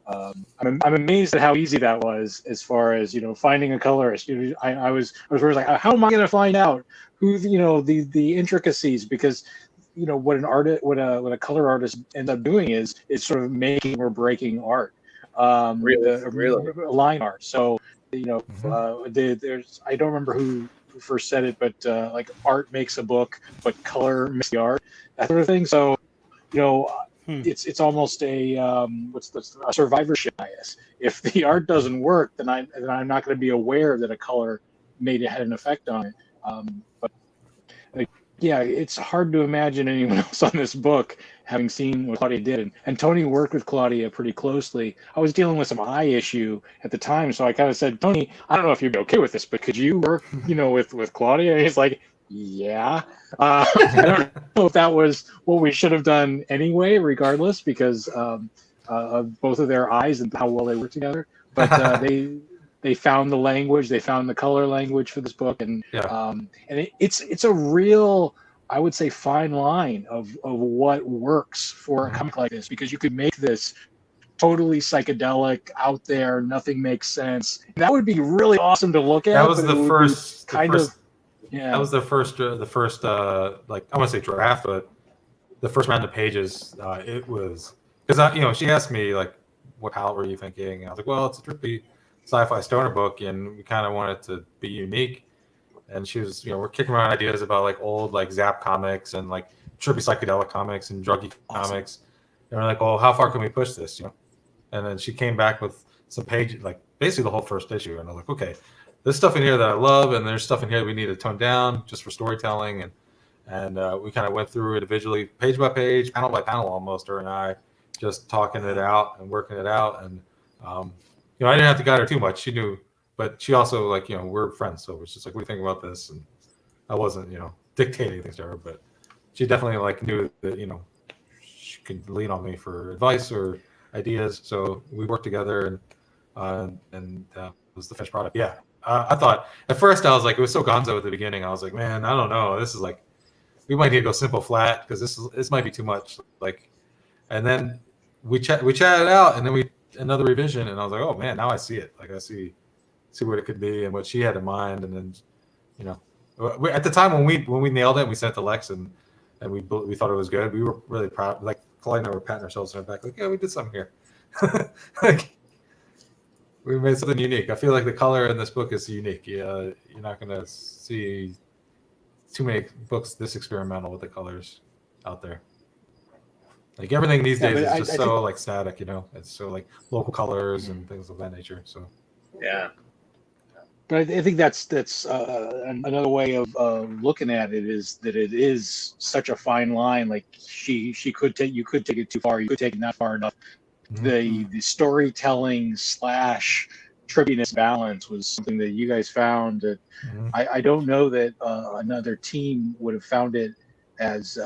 I'm amazed at how easy that was, as far as finding a colorist. I was like, how am I going to find out who the intricacies? Because what a color artist ends up doing is sort of making or breaking art, really line art. So there's I don't remember who first said it, but like art makes a book, but color makes the art, that sort of thing. So it's almost a survivorship bias. If the art doesn't work, then I'm not going to be aware that a color had an effect on it. But yeah, it's hard to imagine anyone else on this book having seen what Claudia did. And Tony worked with Claudia pretty closely. I was dealing with some eye issue at the time, so I kind of said, Tony, I don't know if you'd be okay with this, but could you work, with Claudia? And he's like, yeah. I don't know if that was what we should have done anyway, regardless, because of both of their eyes and how well they work together. But they found the language, they found the color language for this book, and it's a real, I would say, fine line of what works for a comic like this, because you could make this totally psychedelic, out there, nothing makes sense. That would be really awesome to look at. That was the first yeah. That was the first like, I want to say draft, but the first round of pages. It was because she asked me like, what palette were you thinking? And I was like, well, it's a trippy sci-fi stoner book, and we kind of want it to be unique. And she was, we're kicking around ideas about like old like Zap comics and like trippy psychedelic comics and druggy comics. And we're like, well, how far can we push this? And then she came back with some pages, like basically the whole first issue. And I was like, okay, there's stuff in here that I love, and there's stuff in here we need to tone down just for storytelling. And we kind of went through it individually, page by page, panel by panel, almost, her and I, just talking it out and working it out. And I didn't have to guide her too much. She knew, but she also, like, we're friends, so it's just like, what do you think about this? And I wasn't, dictating things to her, but she definitely like knew that she could lean on me for advice or ideas. So we worked together, and it was the finished product. Yeah. I thought at first, I was like, it was so gonzo at the beginning. I was like, man, I don't know. This is like, we might need to go simple flat, because this might be too much. Like, and then we chatted out, and then another revision, and I was like, oh man, now I see it. Like, I see what it could be and what she had in mind. And then, at the time when we nailed it, we sent it to Lex, and we thought it was good. We were really proud. Like, Claudia and I were patting ourselves on the back, like, yeah, we did something here. Like, we made something unique. I feel like the color in this book is unique. You're not going to see too many books this experimental with the colors out there. Like everything these days is just so like static, you know. It's so like local colors and things of that nature. So Yeah. But I think that's another way of looking at it is that it is such a fine line. Like you could take it too far, you could take it not far enough. The storytelling / trippiness balance was something that you guys found that I don't know that another team would have found it as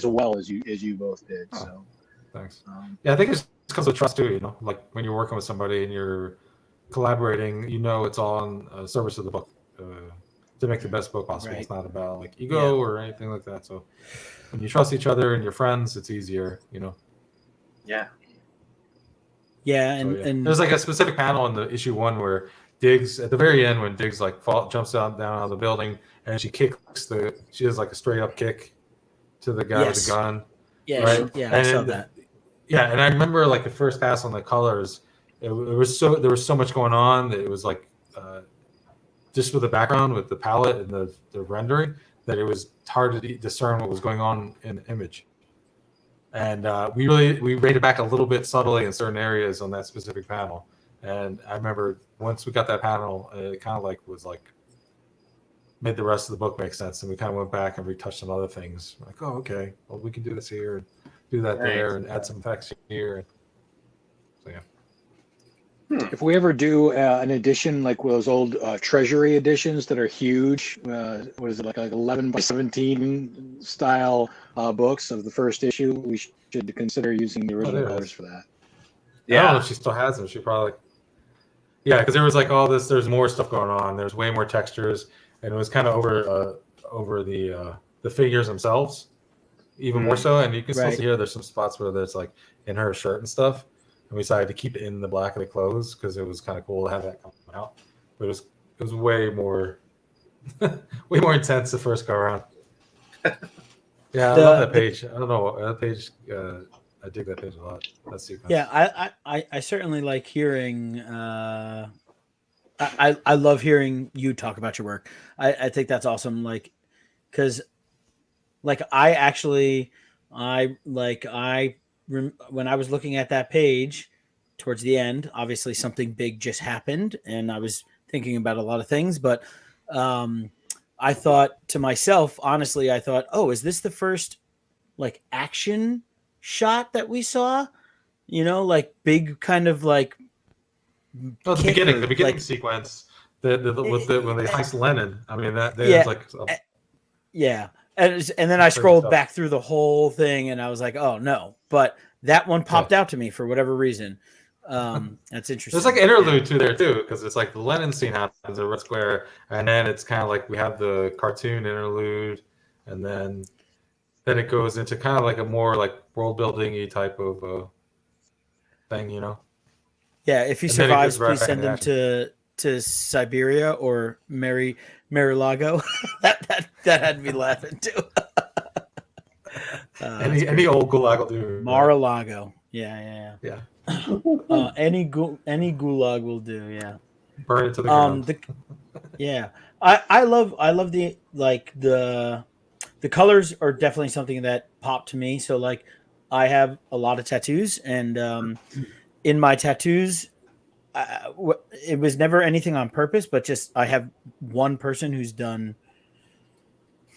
well as you both did. Oh, so thanks. Yeah, I think it comes with trust too. You know, like when you're working with somebody and you're collaborating, you know, it's all on service of the book to make the best book possible. Right. It's not about like ego or anything like that. So when you trust each other and your friends, it's easier, you know. Yeah. Yeah, and there's like a specific panel in the issue 1 where Diggs at the very end when Diggs like jumps down out of the building and she does like a straight up kick to the guy with the gun. Yeah, right? I saw that. Yeah, and I remember like the first pass on the colors. There was so much going on that it was like just with the background, with the palette and the rendering, that it was hard to discern what was going on in the image. And we rated back a little bit subtly in certain areas on that specific panel. And I remember once we got that panel, it kind of like was like made the rest of the book make sense. And we kind of went back and retouched on other things. Like, oh, okay, well, we can do this here and do that there and add some effects here. So, yeah. If we ever do an edition like those old treasury editions that are huge, what is it, like 11 by 17 style books of the first issue, we should consider using the original colors for that. Yeah. I don't know if she still has them. She probably, because there was like all this, there's more stuff going on. There's way more textures, and it was kind of over the figures themselves, even more so. And you can still see here, there's some spots where there's like in her shirt and stuff. And we decided to keep it in the black of the clothes because it was kind of cool to have that come out. But it was way more intense the first go around. Yeah, I love that page. I don't know that page. I dig that page a lot. That sequence. Yeah, I certainly like hearing. I love hearing you talk about your work. I think that's awesome. Like, because, like, when I was looking at that page towards the end, obviously something big just happened and I was thinking about a lot of things, but I thought to myself, honestly, oh, is this the first like action shot that we saw? You know, like big kind of like the beginning like, sequence, when they heist Lennon. I mean, that is like And then I scrolled back through the whole thing and I was like, oh no, but that one popped out to me for whatever reason. That's interesting. There's like an interlude to there too, because it's like the Lennon scene happens at Red Square, and then it's kind of like we have the cartoon interlude, and then it goes into kind of like a more like world building-y type of thing, you know? Yeah, if he survives, please send him to Siberia or Mar-a-Lago. that had me laughing too. Any old gulag will do. Mar-a-Lago. Yeah. Any gulag will do. Yeah. Burn it to the ground. I love the colors are definitely something that popped to me. So like I have a lot of tattoos, and in my tattoos, it was never anything on purpose, but just I have one person who's done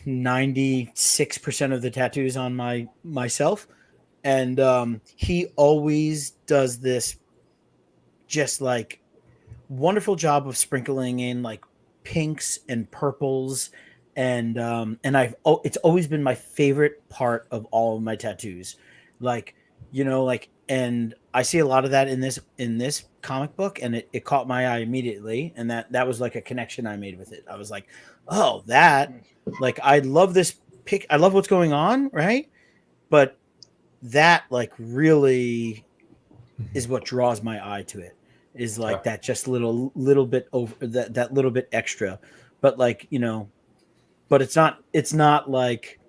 96% of the tattoos on myself, and he always does this just like wonderful job of sprinkling in like pinks and purples, and it's always been my favorite part of all of my tattoos, like, you know, like, and I see a lot of that in this comic book, and it caught my eye immediately, and that was like a connection I made with it. I was like, oh, that, like, I love this pic, I love what's going on, right? But that like really is what draws my eye to it, is like that just little bit over that little bit extra. But like, you know, but it's not like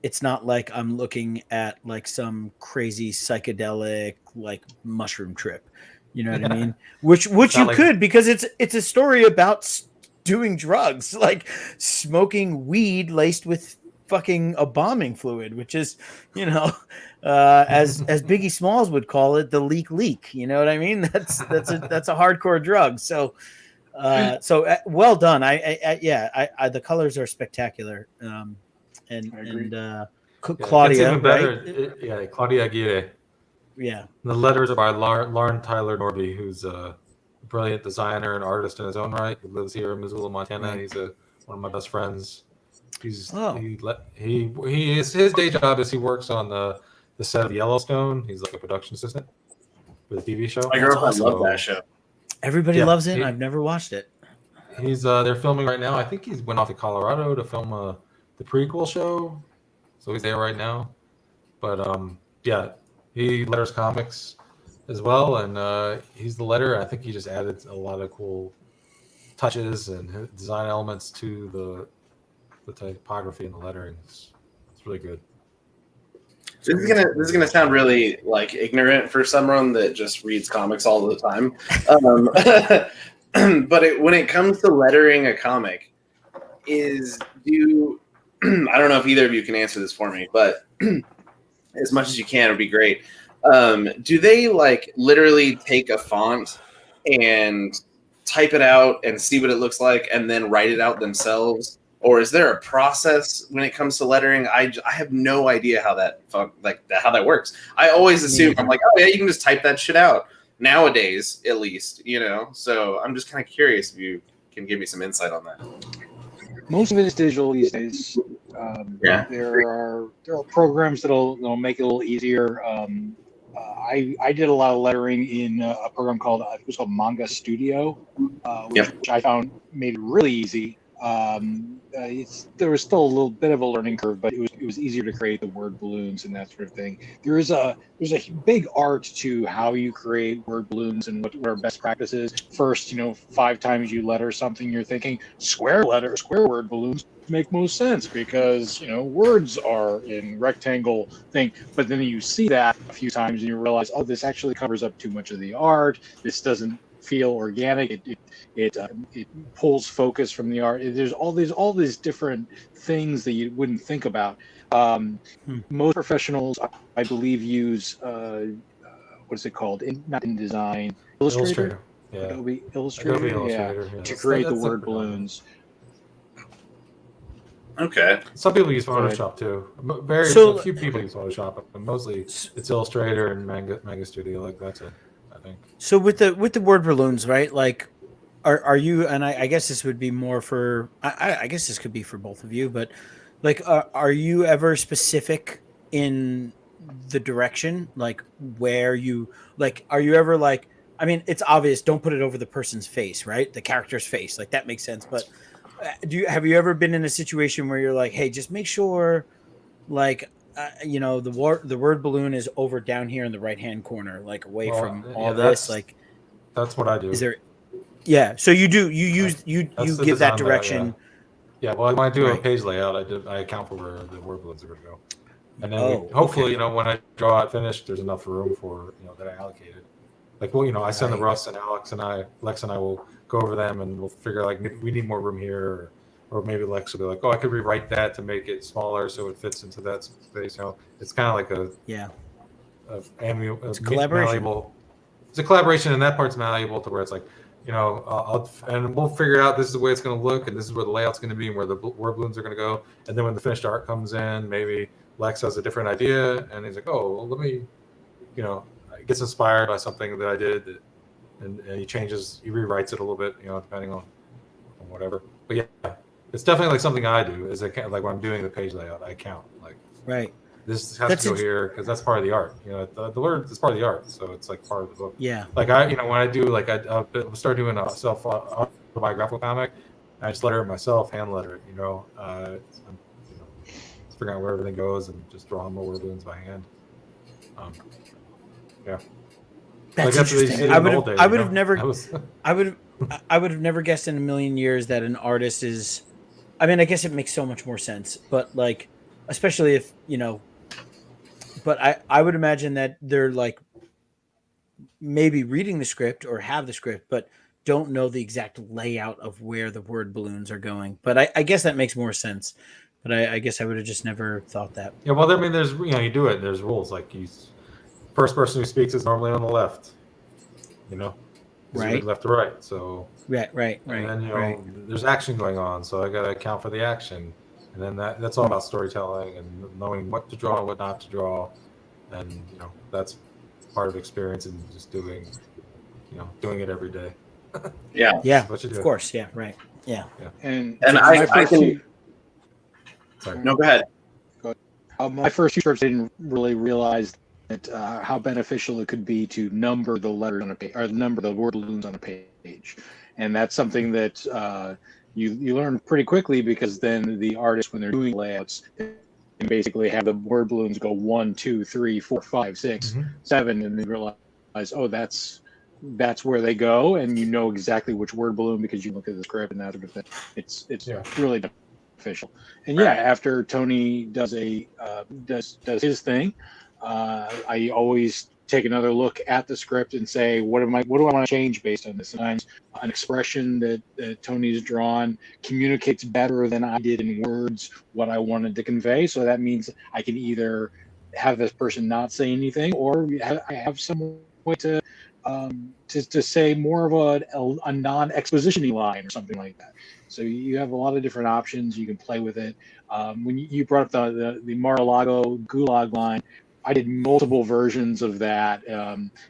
I'm looking at like some crazy psychedelic like mushroom trip, you know what I mean? Which you could, because it's a story about doing drugs, like smoking weed laced with fucking a bombing fluid, which is, as Biggie Smalls would call it, the leak. You know what I mean? That's a hardcore drug. So well done. The colors are spectacular. Claudia, it's even better. right? Claudia Aguirre. Yeah. The letters are by Lauren Tyler Norby, who's a brilliant designer and artist in his own right. He lives here in Missoula, Montana. Right. He's one of my best friends. His day job is he works on the set of Yellowstone. He's like a production assistant for the TV show. My girlfriend loved that show. Everybody loves it. I've never watched it. He's they're filming right now. I think he's went off to Colorado to film the prequel show, so he's there right now. But he letters comics as well, and he's the letterer. I think he just added a lot of cool touches and design elements to the typography and the lettering. It's really good. This is gonna sound really like ignorant for someone that just reads comics all the time. But when it comes to lettering a comic, I don't know if either of you can answer this for me, but as much as you can would be great. Do they like literally take a font and type it out and see what it looks like and then write it out themselves? Or is there a process when it comes to lettering? I have no idea how that works. I always assume I'm like, oh yeah, you can just type that shit out nowadays, at least, So I'm just kind of curious if you can give me some insight on that. Most of it is digital these days. There are programs that'll make it a little easier. I did a lot of lettering in a program called Manga Studio, which I found made it really easy. There was still a little bit of a learning curve, but it was easier to create the word balloons and that sort of thing. There's a big art to how you create word balloons and what are best practices. First, 5 times you letter something, you're thinking square word balloons make most sense because words are in rectangle thing. But then you see that a few times and you realize, oh, this actually covers up too much of the art. This doesn't feel organic. It pulls focus from the art. There's all these different things that you wouldn't think about. Most professionals, I believe, use what is it called? Not InDesign, Illustrator. Yeah. Adobe Illustrator. To create the word balloons. Okay. Some people use Photoshop too. A few people use Photoshop, but mostly it's Illustrator and Manga Studio. Like that's it, I think. So with the word balloons, right? Like, are you? And I guess this would be more for. I guess this could be for both of you, but like, are you ever specific in the direction, like where you like? Are you ever like? I mean, it's obvious. Don't put it over the person's face, right? The character's face, like that makes sense, but. Have you ever been in a situation where you're like, hey, just make sure, like, the word balloon is over down here in the right hand corner, like away from all this, like. That's what I do. Is there? Yeah. So you do. You give that direction. Yeah. Well, when I do a page layout, I account for where the word balloons are going to go, and then hopefully, when I draw it finished, there's enough room for that I allocated. Like, well, I send the Russ and Lex and I will go over them and we'll figure like we need more room here, or maybe Lex will be like, oh, I could rewrite that to make it smaller so it fits into that space. It's kind of like it's a collaboration. It's a collaboration, and that part's malleable to where it's like, and we'll figure out this is the way it's going to look, and this is where the layout's going to be, and where the word balloons are going to go. And then when the finished art comes in, maybe Lex has a different idea, and he's like, oh, well, let me, gets inspired by something that I did, and he rewrites it a little bit, depending on whatever. But yeah, it's definitely like something I do. Is like when I'm doing the page layout, I count like this has to go here because that's part of the art. The word is part of the art, so it's like part of the book. Yeah. Like when I do I'll start doing a self autobiographical comic, I just letter it myself, hand letter it. Figure out where everything goes and just draw more word balloons by hand. Yeah. That's interesting. I would have never guessed in a million years that an artist is. I mean, I guess it makes so much more sense, but like, especially if But I would imagine that they're like maybe reading the script or have the script, but don't know the exact layout of where the word balloons are going. But I guess that makes more sense. But I guess I would have just never thought that. Yeah, well, I mean, there's you do it. There's rules. Like first person who speaks is normally on the left. You know, 'cause you read Right. left to right. So Right. and then Right. there's action going on, so I got to account for the action, and then that's all about storytelling and knowing what to draw and what not to draw, and that's part of experience and just doing it every day. Yeah. Yeah, What you do. of course. Yeah, right. Yeah. And I first can- few- Sorry. No, go ahead. my first few scripts, I didn't really realize that how beneficial it could be to number the letters on a page, or number the word balloons on a page, and that's something that you learn pretty quickly, because then the artists, when they're doing layouts, and basically have the word balloons go 1, 2, 3, 4, 5, 6, 7, and they realize, oh, that's where they go, and you know exactly which word balloon because you look at the script and that sort of thing. It's really beneficial. And after Tony does does his thing, I always take another look at the script and say, what do I want to change based on this? Sometimes an expression that Tony's drawn communicates better than I did in words what I wanted to convey. So that means I can either have this person not say anything, or I have some way to say more of a non-exposition-y line or something like that. So you have a lot of different options. You can play with it. When you brought up the Mar-a-Lago gulag line, I did multiple versions of that,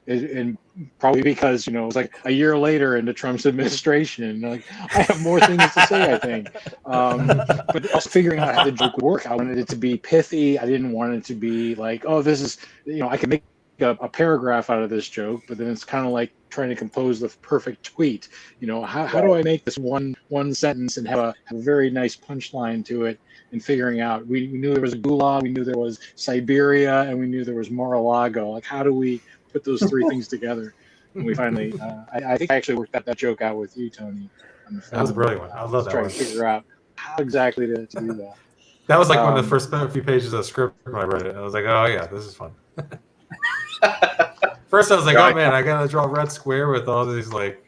and probably because it was like a year later into Trump's administration, and like I have more things to say, I think. But also figuring out how the joke would work. I wanted it to be pithy. I didn't want it to be like, oh, this is I can make a paragraph out of this joke, but then it's kind of like trying to compose the perfect tweet. How do I make this one sentence and have a very nice punchline to it? And figuring out, we knew there was a gulag, we knew there was Siberia, and we knew there was Mar-a-Lago. Like, how do we put those three things together? And we finally, I think I actually worked that joke out with you, Tony. On the That was a brilliant one. I love that trying one. to figure out how exactly to do that. That was like one of the first few pages of the script when I read it. I was like, oh yeah, this is fun. First, I was like, oh man, I gotta draw a red square with all these like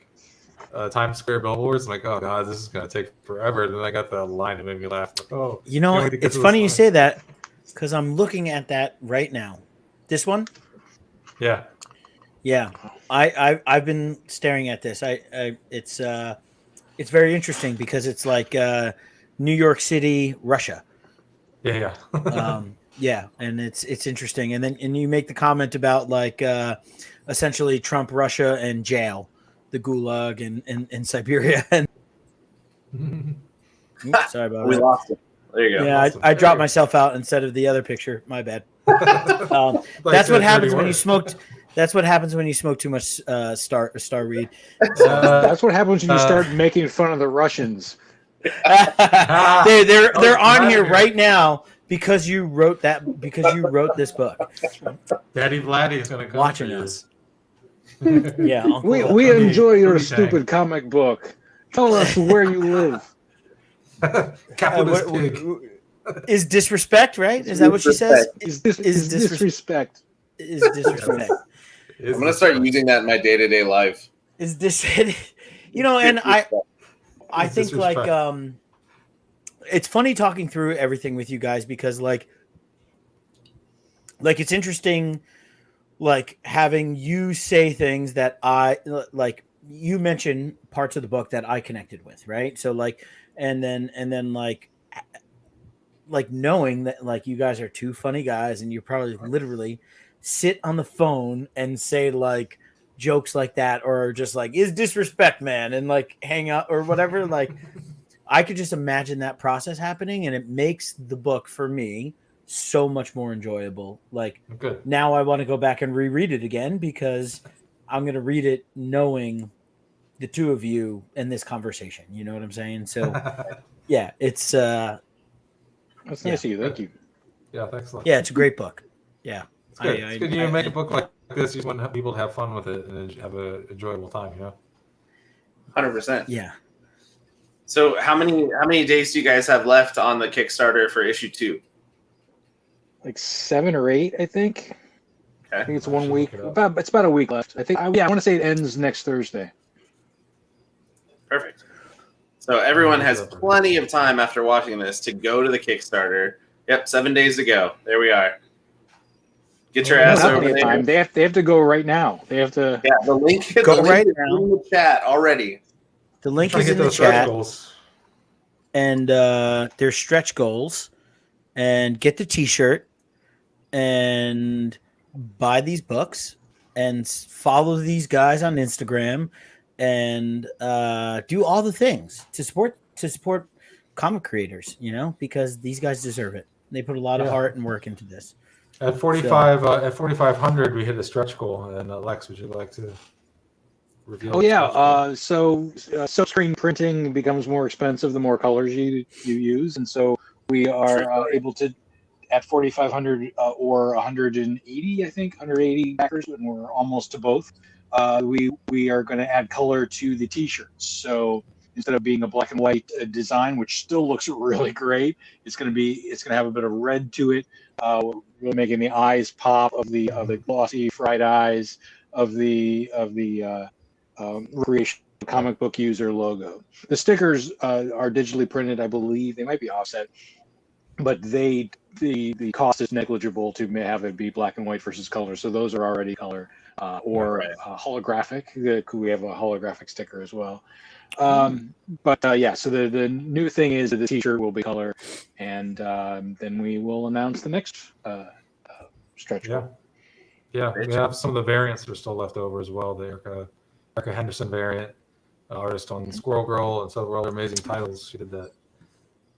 Times Square billboards. I'm like, oh god, this is gonna take forever. And then I got the line that made me laugh. Like, oh, it's funny you say that, because I'm looking at that right now. This one. Yeah. I've been staring at this. It's very interesting because it's like New York City, Russia. Yeah. Yeah, and it's interesting. And then you make the comment about like essentially Trump, Russia, and jail, the gulag and Siberia. And oops, sorry about We that. lost it. There you go. Yeah, I dropped myself out instead of the other picture. My bad. That's what happens when you smoked. That's what happens when you smoke too much Starweed. That's what happens when you start making fun of the Russians. They're on here right now because you wrote this book. Daddy Vladdy is going to come watching us. Yeah, we enjoy your stupid comic book. Tell us where you live. Capitalist pig. Is disrespect, right? Is that what she says? Is disrespect? Is disrespect? I'm gonna start using that in my day-to-day life. Is this, and I think like it's funny talking through everything with you guys because like it's interesting, like having you say things that I like. You mention parts of the book that I connected with, right? So like, and then like knowing that like you guys are two funny guys and you probably literally sit on the phone and say like jokes like that, or just like is disrespect, man, and like hang out or whatever. Like I could just imagine that process happening, and it makes the book for me so much more enjoyable. Like good. Now I want to go back and reread it again because I'm going to read it knowing the two of you in this conversation. You know what I'm saying? So yeah, it's that's nice of you. Thank you. Yeah, thanks a lot. Yeah, it's a great book. Yeah. It's good. It's good you make a book like this. You just want to have people to have fun with it and have an enjoyable time, 100%. Yeah. So how many days do you guys have left on the Kickstarter for issue 2? Like 7 or 8, I think. Okay. I think it's 1 week. It's about a week left. I think. I want to say it ends next Thursday. Perfect. So everyone has plenty of time after watching this to go to the Kickstarter. Yep, 7 days to go. There we are. Get your ass over there. Time. They have to go right now. They have to. Yeah, the link. Go the right link now. is in the chat already. The link is in the chat. And there's stretch goals. And get the T-shirt. And buy these books. And follow these guys on Instagram. And do all the things to support comic creators, because these guys deserve it. They put a lot of heart and work into this. At 4,500, we hit a stretch goal. And Lex, would you like to reveal? Oh yeah. So silkscreen printing becomes more expensive the more colors you use, and so we are able to, at 4,500 or 180, I think 180 backers, and we're almost to both. We are going to add color to the T-shirts. So instead of being a black and white design, which still looks really great, it's going to have a bit of red to it. We're really making the eyes pop of the glossy fried eyes of the recreational comic book user logo. The stickers are digitally printed, I believe. They might be offset, but the cost is negligible to have it be black and white versus color. So those are already color or holographic. We have a holographic sticker as well. But so the new thing is that the T-shirt will be color, and then we will announce the next stretch goal. Yeah, we have some of the variants that are still left over as well. The Erica Henderson variant, artist on Squirrel Girl and several other amazing titles. She did that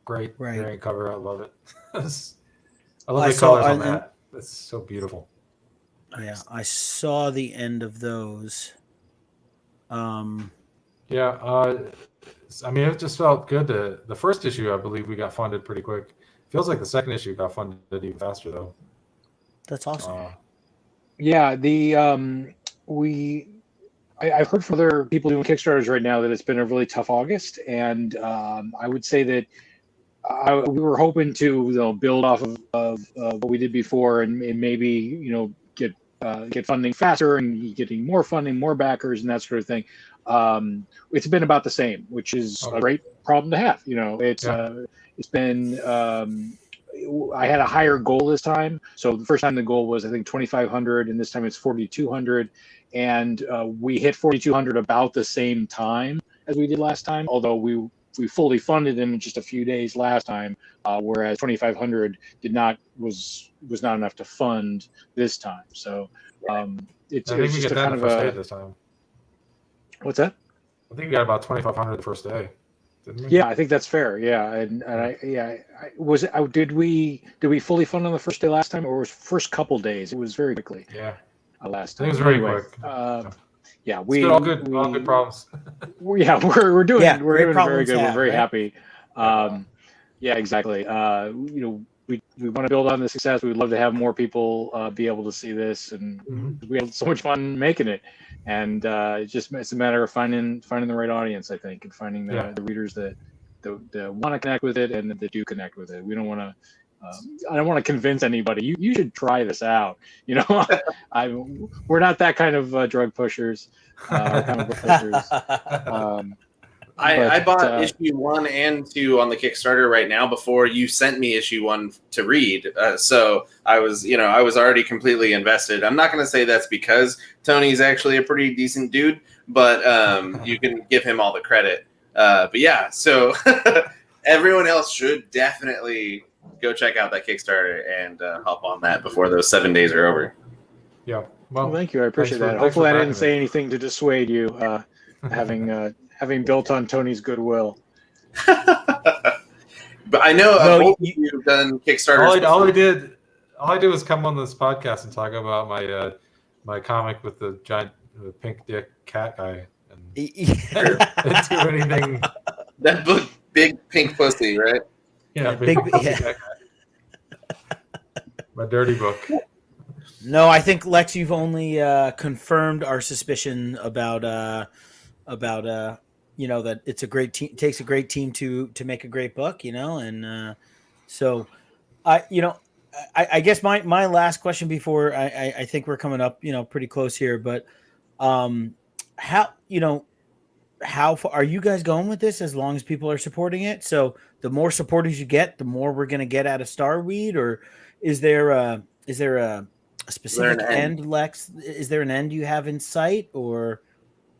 great variant cover. I love it. I love the colors on that. It's so beautiful. Yeah, I saw the end of those. It just felt good the first issue, I believe we got funded pretty quick. Feels like the second issue got funded even faster though. That's awesome. I've heard from other people doing Kickstarters right now that it's been a really tough August, and I would say that we were hoping to build off of what we did before, and maybe get funding faster and getting more funding, more backers, and that sort of thing. It's been about the same, which is a great problem to have. It's been. I had a higher goal this time. So the first time the goal was, I think, 2,500, and this time it's 4,200. And we hit 4,200 about the same time as we did last time, although we fully funded in just a few days last time, whereas 2,500 was not enough to fund this time. So it's just a kind of a. This time. What's that? I think we got about 2,500 the first day. Didn't we? Yeah, I think that's fair. Yeah, did we fully fund on the first day last time, or was first couple days? It was very quickly. Yeah. Last time. It was very quick. All good problems. we're doing very good. We're very happy. Exactly. We want to build on the success. We'd love to have more people be able to see this, and we had so much fun making it. And it's a matter of finding the right audience, I think, and finding the readers that want to connect with it and that do connect with it. We don't want to. I don't want to convince anybody. You should try this out. We're not that kind of drug pushers. Or comic book pushers. I bought issue 1 and 2 on the Kickstarter right now before you sent me issue 1 to read. So I was already completely invested. I'm not going to say that's because Tony's actually a pretty decent dude, but you can give him all the credit. So everyone else should definitely go check out that Kickstarter and hop on that before those 7 days are over. Yeah. Well, thank you. I appreciate that. Hopefully I didn't say anything to dissuade you, having built on Tony's goodwill. But I know you've done Kickstarters. All I did was come on this podcast and talk about my comic with the giant pink dick cat guy. And didn't do anything. That book, Big Pink Pussy, right? Yeah, big pussy cat guy. My dirty book. No, I think, Lex, you've only confirmed our suspicion about that it's a great team. It takes a great team to make a great book, and so I guess my last question before I think we're coming up pretty close here, but how how far are you guys going with this? As long as people are supporting it, so the more supporters you get, the more we're going to get out of Starweed. Or is there a Is there an specific end? end, Lex? Is there an end you have in sight, or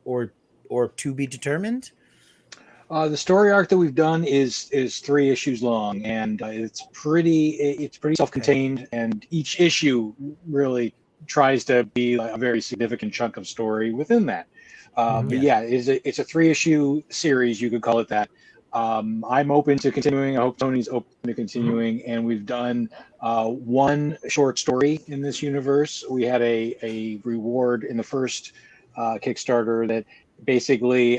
or to be determined? The story arc that we've done is 3 issues long, and it's pretty self-contained, and each issue really tries to be a very significant chunk of story within that. But Yeah. yeah, it's a 3 issue series, you could call it that. I'm open to continuing. I hope Tony's open to continuing, and we've done one short story in this universe. We had a reward in the first Kickstarter that basically,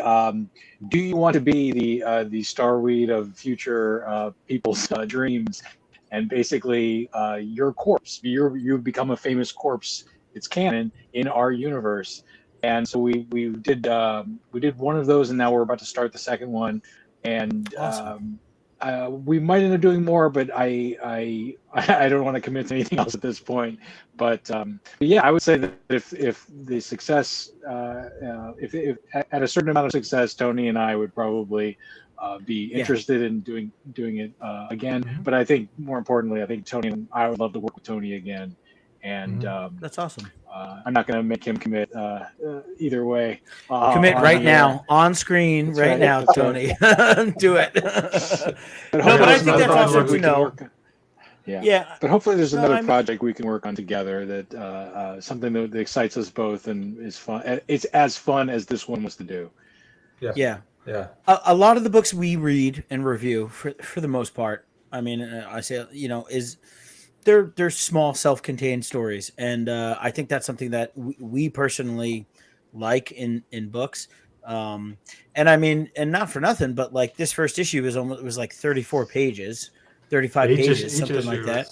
do you want to be the Starweed of future people's dreams? And basically, your corpse, you've become a famous corpse. It's canon in our universe, and so we did one of those, and now we're about to start the second one, and Awesome. we might end up doing more, but I don't want to commit to anything else at this point. But yeah, I would say that if the success, if at a certain amount of success, Tony and I would probably be Yeah. interested in doing it again. Mhm. But I think more importantly, I think Tony and I would love to work with Tony again, and That's awesome. I'm not going to make him commit either way. Commit on right the, now on screen that's right right, now, that's Tony. Do it. But No, but I hopefully think there's that's another awesome project to we can know. work. Yeah. Yeah. But hopefully there's No, another I mean, project we can work on together that something that excites us both and is fun. It's as fun as this one was to do. Yeah. yeah. Yeah. A lot of the books we read and review, for the most part, I mean, I say, is they're small, self-contained stories, and I think that's something that we personally like in books. Um, and I mean, and not for nothing, but like this first issue was like 34 pages, 35 pages, something like that.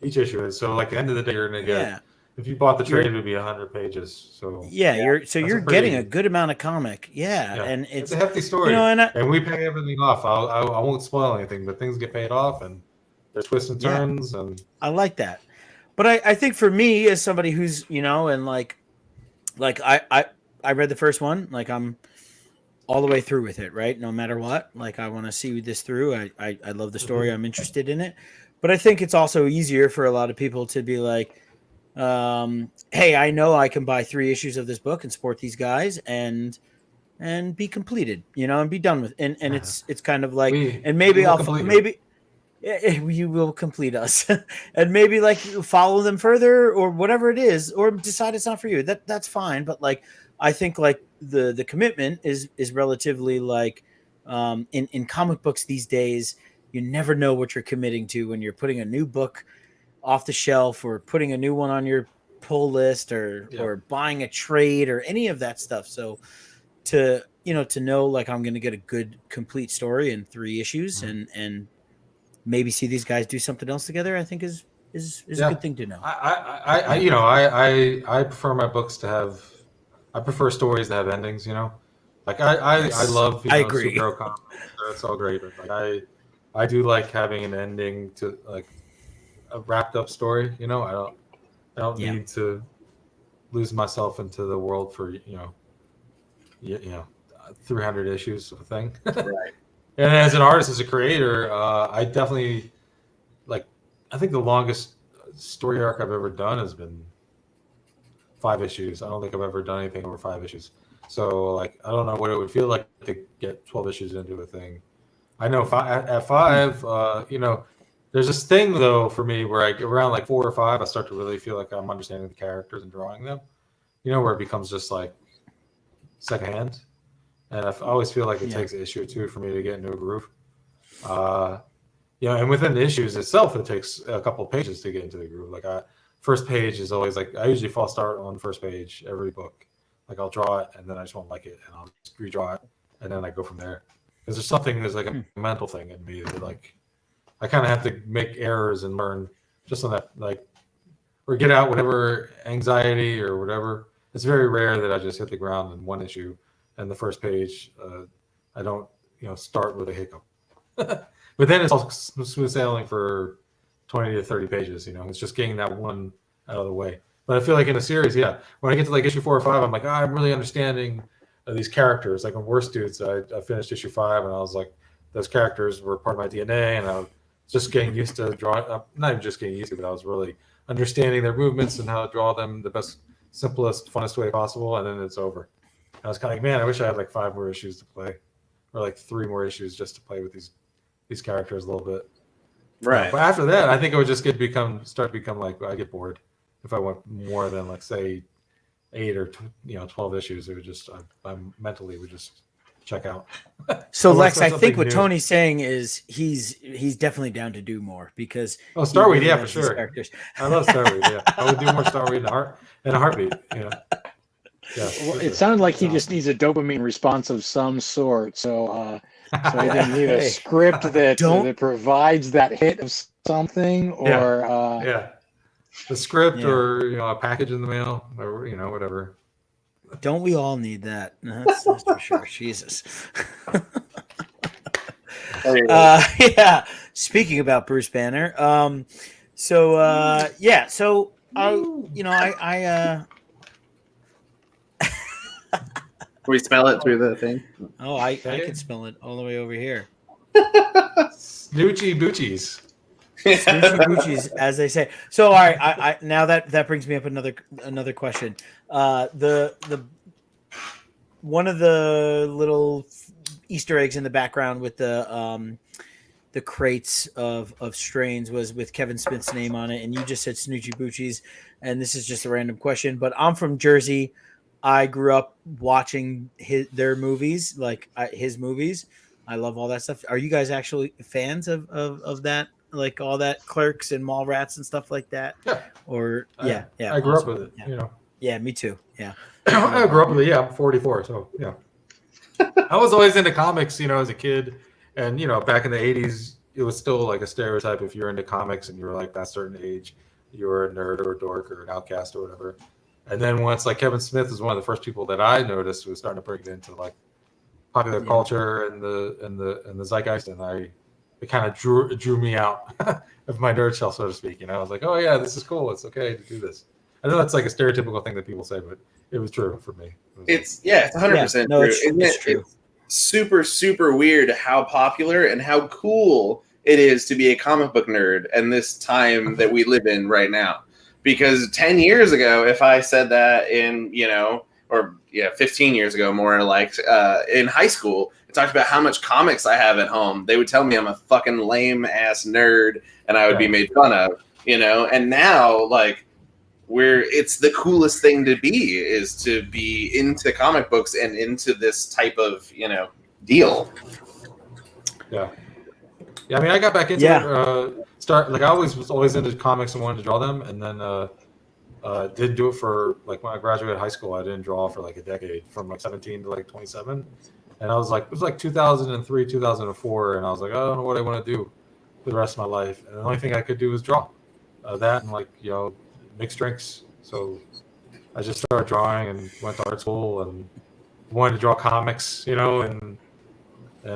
Each issue is so like at the end of the day you're gonna get, Yeah, if you bought the trade you're it would be 100 pages. So yeah, Yeah. that's you're a getting a pretty, good amount of comic. Yeah, yeah, and it's it's a hefty story, and and we pay everything off. I won't spoil anything, but things get paid off, and there's twists and yeah, turns, and I like that. But I think for me as somebody who's and like I read the first one, like I'm all the way through with it, right? No matter what, like I want to see this through. I love the story. I'm interested in it. But I think it's also easier for a lot of people to be like, hey, I know I can buy 3 issues of this book and support these guys and be completed, and be done with. And it's kind of like, and we maybe will complete you. maybe you will complete us, and maybe like follow them further or whatever it is, or decide it's not for you. That's fine. But like, I think like the commitment is relatively like, in comic books these days, you never know what you're committing to when you're putting a new book off the shelf or putting a new one on your pull list Yeah. or buying a trade or any of that stuff. So to know like I'm going to get a good complete story in 3 issues and maybe see these guys do something else together, I think is a Yeah. good thing to know. I prefer my books to have. I prefer stories that have endings. Like I Yes, love I agree. superhero comics. That's all great, but like I do like having an ending to like a wrapped up story. I don't Yeah. need to lose myself into the world for 300 issues of a thing. Right. And as an artist, as a creator, I definitely like. I think the longest story arc I've ever done has been 5 issues. I don't think I've ever done anything over 5 issues. So like, I don't know what it would feel like to get 12 issues into a thing. I know at 5, there's this thing though for me where around like 4 or 5, I start to really feel like I'm understanding the characters and drawing them. Where it becomes just like secondhand. And I always feel like it takes an issue or two for me to get into a groove. And within the issues itself, it takes a couple of pages to get into the groove. Like first page is always like, I usually false start on the first page every book. Like I'll draw it and then I just won't like it and I'll just redraw it and then I go from there. Because there's like a mental thing in me that like I kind of have to make errors and learn just on that, like, or get out whatever anxiety or whatever. It's very rare that I just hit the ground in one issue and the first page. I don't start with a hiccup. But then it's all smooth sailing for 20 to 30 pages. It's just getting that one out of the way. But I feel like in a series, when I get to like issue 4 or 5, I'm like, I'm really understanding these characters. Like in Worst Dudes, I finished issue 5, and I was like, those characters were part of my DNA, and I was just getting used to drawing. Not even just getting used to, but I was really understanding their movements and how to draw them the best, simplest, funnest way possible. And then it's over. I was kind of like, man, I wish I had like 5 more issues to play, or like 3 more issues just to play with these characters a little bit. Right. But after that, I think it would just start to become like I get bored if I went more than like say 8 or 12 issues. It would just I mentally would just check out. So Unless Lex, there's I think something what new. Tony's saying is he's definitely down to do more because Starweed, really yeah, for loves these sure. characters. I love Starweed. Yeah, I would do more Starweed in a heartbeat. Yeah. Well, it sounded like he just needs a dopamine response of some sort. So so either need a Hey, script that provides that hit of something, or yeah, the script, Yeah. or a package in the mail, or whatever. Don't we all need that? That's for sure. Jesus. Yeah. Speaking about Bruce Banner, so Can we smell it through the thing? Oh, I can smell it all the way over here. Snoochie boochies. Snoochie boochies, as they say. So, all right, I now that brings me up another question. The one of the little Easter eggs in the background with the crates of strains was with Kevin Smith's name on it, and you just said Snoochie boochies, and this is just a random question, but I'm from Jersey. I grew up watching their movies, like his movies. I love all that stuff. Are you guys actually fans of that? Like all that Clerks and Mallrats and stuff like that? Yeah. Or yeah. I grew up with it. Yeah. Yeah, me too. Yeah. I grew up with it. Yeah, I'm 44, so yeah. I was always into comics, as a kid, and back in the 80s, it was still like a stereotype. If you're into comics and you were like that certain age, you were a nerd or a dork or an outcast or whatever. And then once like Kevin Smith was one of the first people that I noticed was starting to bring it into like popular culture and the zeitgeist, and it kind of drew me out of my nerd shell, so to speak. I was like, oh yeah, this is cool. It's okay to do this. I know that's like a stereotypical thing that people say, but it was true for me. It's 100% no, true. it's true. It's super, super weird how popular and how cool it is to be a comic book nerd and this time that we live in right now. Because 10 years ago, if I said that in, 15 years ago, more like in high school, and talked about how much comics I have at home, they would tell me I'm a fucking lame ass nerd and I would be made fun of, and now like it's the coolest thing to be is to be into comic books and into this type of, deal. Yeah. Yeah. I mean, I got back into it. I was always into comics and wanted to draw them, and then didn't do it for like when I graduated high school. I didn't draw for like a decade, from like 17 to like 27, and I was like, it was like 2003, 2004, and I was like, I don't know what I want to do for the rest of my life, and the only thing I could do was draw that and like mixed drinks. So I just started drawing and went to art school and wanted to draw comics, and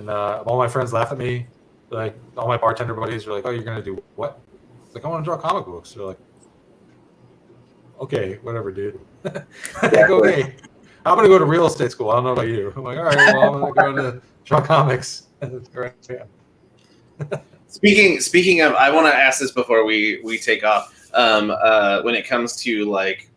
all my friends laugh at me. Like all my bartender buddies are like, "Oh, you're gonna do what?" It's like, I want to draw comic books. They're like, "Okay, whatever, dude." Like, okay, I'm gonna go to real estate school. I don't know about you. I'm like, all right, well, I'm gonna go to draw comics. Speaking of, I want to ask this before we take off. When it comes to like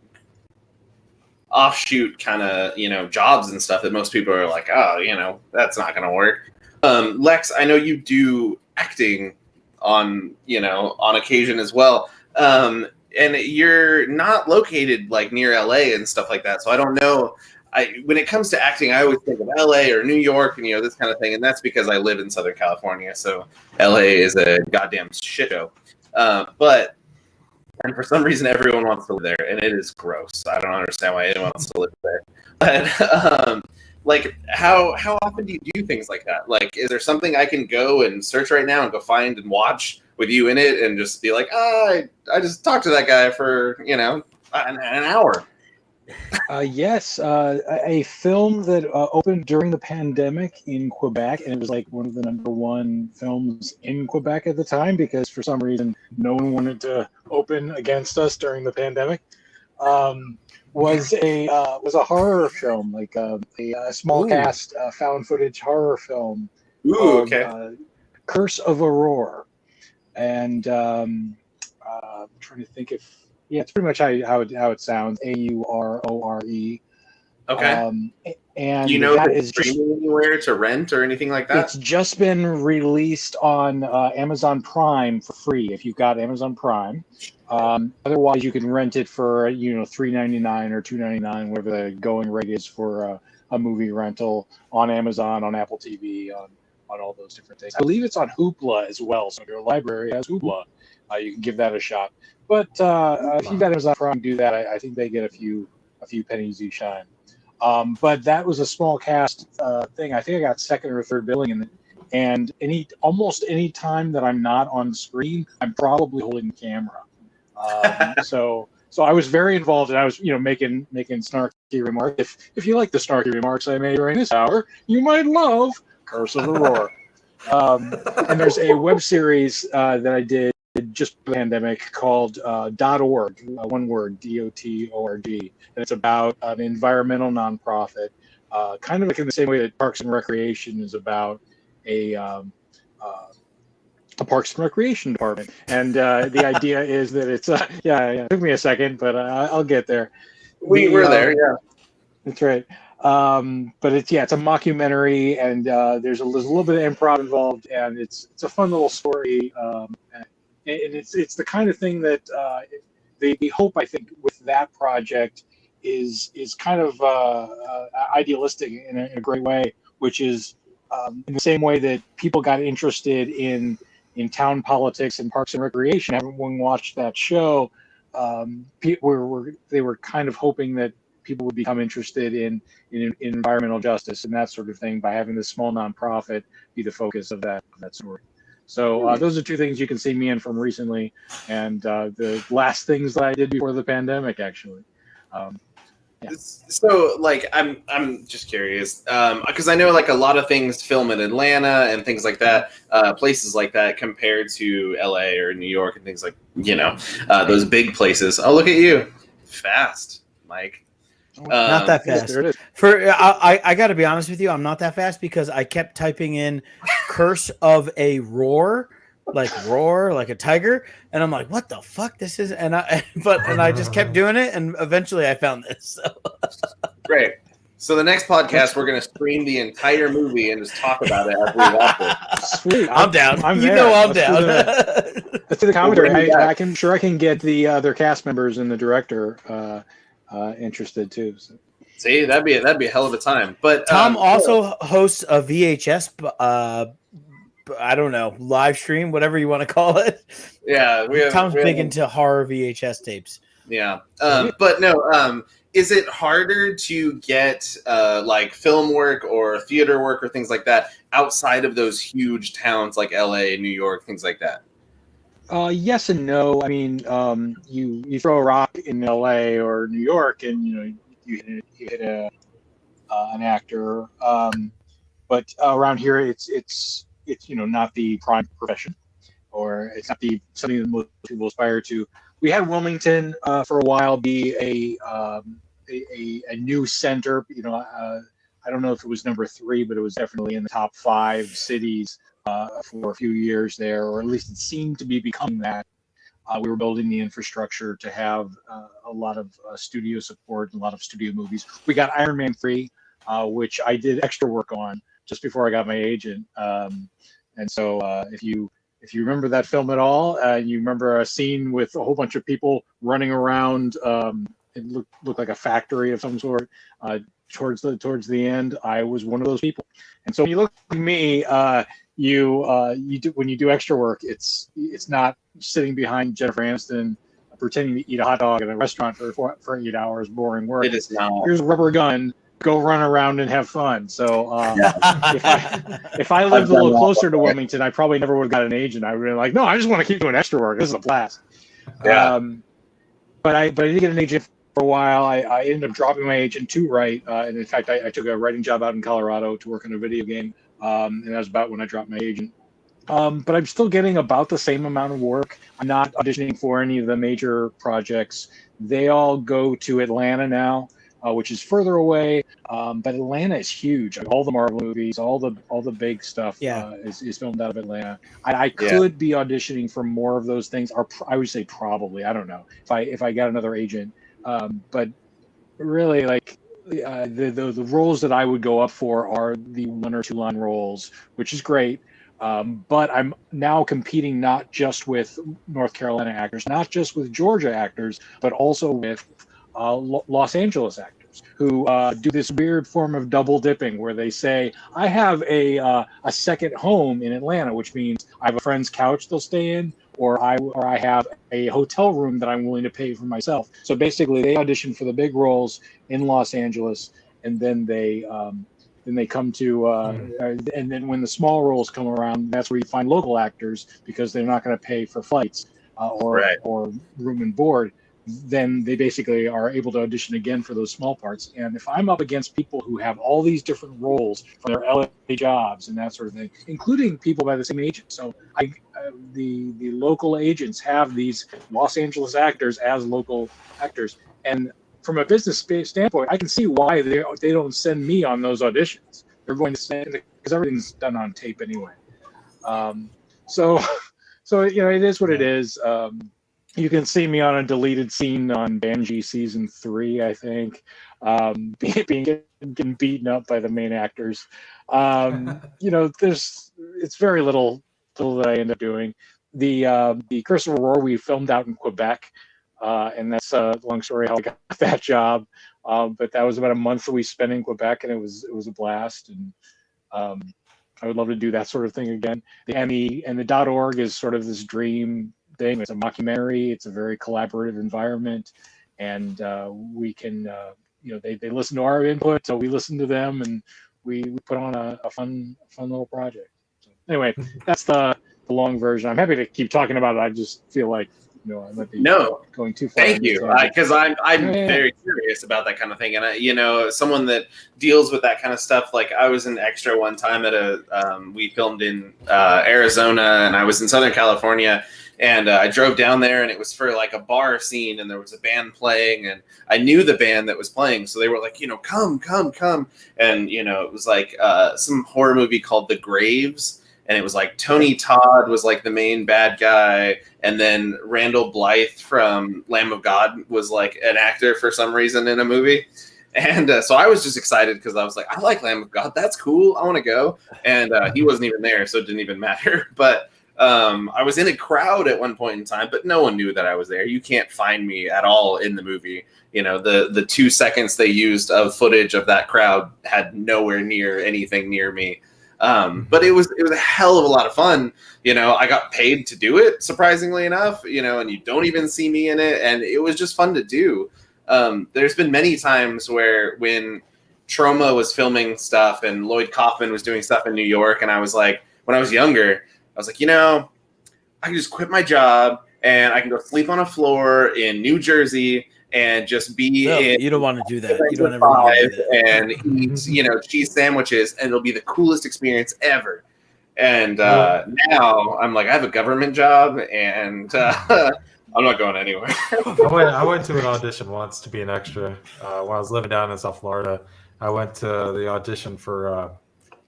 offshoot kind of jobs and stuff that most people are like, oh, that's not gonna work. Lex, I know you do acting on occasion as well. And you're not located like near LA and stuff like that. So I don't know. When it comes to acting, I always think of LA or New York and this kind of thing. And that's because I live in Southern California. So LA is a goddamn shit show. And for some reason, everyone wants to live there, and it is gross. I don't understand why anyone wants to live there. But like, how often do you do things like that? Like, is there something I can go and search right now and go find and watch with you in it, and just be like, I just talked to that guy for an hour? Yes, a film that opened during the pandemic in Quebec, and it was like one of the #1 films in Quebec at the time because for some reason no one wanted to open against us during the pandemic. was a horror film, like a small Ooh. cast found footage horror film Ooh, called okay. Curse of Aurora. And I'm trying to think if it's pretty much how it sounds, Aurore. Okay. And Do you know that if is it's just streaming anywhere to rent or anything like that? it's just been released on Amazon Prime for free if you've got Amazon Prime. Otherwise, you can rent it for $3.99 or $2.99, whatever the going rate is for a movie rental on Amazon, on Apple TV, on all those different things. I believe it's on Hoopla as well. So if your library has Hoopla, you can give that a shot. But if you've got Amazon Prime, do that. I think they get a few pennies each time. But that was a small cast thing. I think I got second or third billing in it. And almost any time that I'm not on screen, I'm probably holding the camera. So I was very involved, and I was making snarky remarks. If you like the snarky remarks I made during this hour, you might love Curse of Aurora. And there's a web series that I did just for the pandemic called .org, one word, DOTORG, and it's about an environmental nonprofit, kind of like in the same way that Parks and Recreation is about a Parks and Recreation department. And the idea is that it's it took me a second, but I'll get there. We were there, yeah. That's right. But it's a mockumentary, and there's a little bit of improv involved, and it's a fun little story. And it's the kind of thing that the hope, I think, with that project is kind of idealistic in a great way, which is in the same way that people got interested in town politics and Parks and Recreation. Everyone watched that show. They were kind of hoping that people would become interested in environmental justice and that sort of thing by having this small nonprofit be the focus of that story. So those are two things you can see me in from recently, and the last things that I did before the pandemic, actually. So, like, I'm just curious because I know like a lot of things film in Atlanta and things like that, places like that, compared to LA or New York and things like those big places. Oh, look at you, fast, Mike. Not that fast. There it is. I got to be honest with you, I'm not that fast because I kept typing in "Curse of a Roar," like roar, like a tiger, and I'm like, "What the fuck? This is," and I just kept doing it, and eventually I found this. So. Great. So the next podcast, we're going to stream the entire movie and just talk about it as we watch it. Sweet. I'm down. I'm you there. know I'm Let's down. Let's do the commentary. I can get the other cast members and the director interested too. So. See, that'd be a hell of a time. But Tom also hosts a VHS. I don't know, live stream, whatever you want to call it. Yeah, Tom's big into horror VHS tapes. Yeah, but no. Is it harder to get like film work or theater work or things like that outside of those huge towns like LA, New York, things like that? Yes and no. I mean, you throw a rock in LA or New York, and you hit an actor. But around here, it's not the prime profession, or it's not something that most people aspire to. We had Wilmington for a while be a new center. I don't know if it was number 3, but it was definitely in the top 5 cities for a few years there, or at least it seemed to be becoming that. We were building the infrastructure to have a lot of studio support, a lot of studio movies. We got Iron Man 3, which I did extra work on just before I got my agent. And so if you remember that film at all, you remember a scene with a whole bunch of people running around. It looked like a factory of some sort. Towards the end, I was one of those people. And so when you look at me, you do, when you do extra work, it's not sitting behind Jennifer Aniston pretending to eat a hot dog at a restaurant for 8 hours, boring work. It is not. Here's a rubber gun. Go run around and have fun. So if I lived a little closer to Wilmington, I probably never would have got an agent. I would have been like, no, I just want to keep doing extra work. This is a blast. Yeah. But I did get an agent for a while. I ended up dropping my agent to write. And in fact, I took a writing job out in Colorado to work on a video game. And that was about when I dropped my agent. But I'm still getting about the same amount of work. I'm not auditioning for any of the major projects. They all go to Atlanta now, which is further away. But Atlanta is huge. All the Marvel movies, all the big stuff Yeah. is filmed out of Atlanta. I Yeah. could be auditioning for more of those things, or I would say probably. I don't know if I got another agent. But really, like the roles that I would go up for are the 1 or 2 line roles, which is great. But I'm now competing not just with North Carolina actors, not just with Georgia actors, but also with Los Angeles actors who do this weird form of double dipping where they say, I have a second home in Atlanta, which means I have a friend's couch they'll stay in, or I have a hotel room that I'm willing to pay for myself. So basically, they audition for the big roles in Los Angeles, and then they come to and then when the small roles come around, that's where you find local actors because they're not going to pay for flights Right. or room and board. Then they basically are able to audition again for those small parts. And if I'm up against people who have all these different roles for their LA jobs and that sort of thing, including people by the same agent, so the local agents have these Los Angeles actors as local actors, and from a business standpoint, I can see why they don't send me on those auditions. They're going to send because everything's done on tape anyway. So it is what it is. You can see me on a deleted scene on Banshee season 3, I think, getting beaten up by the main actors. It's very little that I end up doing. The Curse of Aurora we filmed out in Quebec. And that's a long story how I got that job. But that was about a month that we spent in Quebec, and it was a blast. And I would love to do that sort of thing again. And the .org is sort of this dream thing. It's a mockumentary. It's a very collaborative environment, and we can they listen to our input, so we listen to them, and we put on a fun little project. So anyway, that's the long version. I'm happy to keep talking about it. I just feel like I might be going too far. Thank you, because I'm very curious about that kind of thing, and someone that deals with that kind of stuff. Like I was an extra one time at we filmed in Arizona, and I was in Southern California, and I drove down there, and it was for like a bar scene, and there was a band playing, and I knew the band that was playing, so they were like, come, and it was like some horror movie called The Graves. And it was like Tony Todd was like the main bad guy. And then Randall Blythe from Lamb of God was like an actor for some reason in a movie. And so I was just excited because I was like, I like Lamb of God. That's cool. I want to go. And he wasn't even there, so it didn't even matter. But I was in a crowd at one point in time, but no one knew that I was there. You can't find me at all in the movie. The 2 seconds they used of footage of that crowd had nowhere near anything near me. But it was a hell of a lot of fun. I got paid to do it, surprisingly enough, and you don't even see me in it. And it was just fun to do. There's been many times where when Troma was filming stuff and Lloyd Kaufman was doing stuff in New York, and I was like, when I was younger, I was like, I can just quit my job and I can go sleep on a floor in New Jersey and just be you don't want to do that. You don't ever want to do that. And eat, cheese sandwiches, and it'll be the coolest experience ever. And now I'm like, I have a government job, and I'm not going anywhere. I went to an audition once to be an extra when I was living down in South Florida. I went to the audition for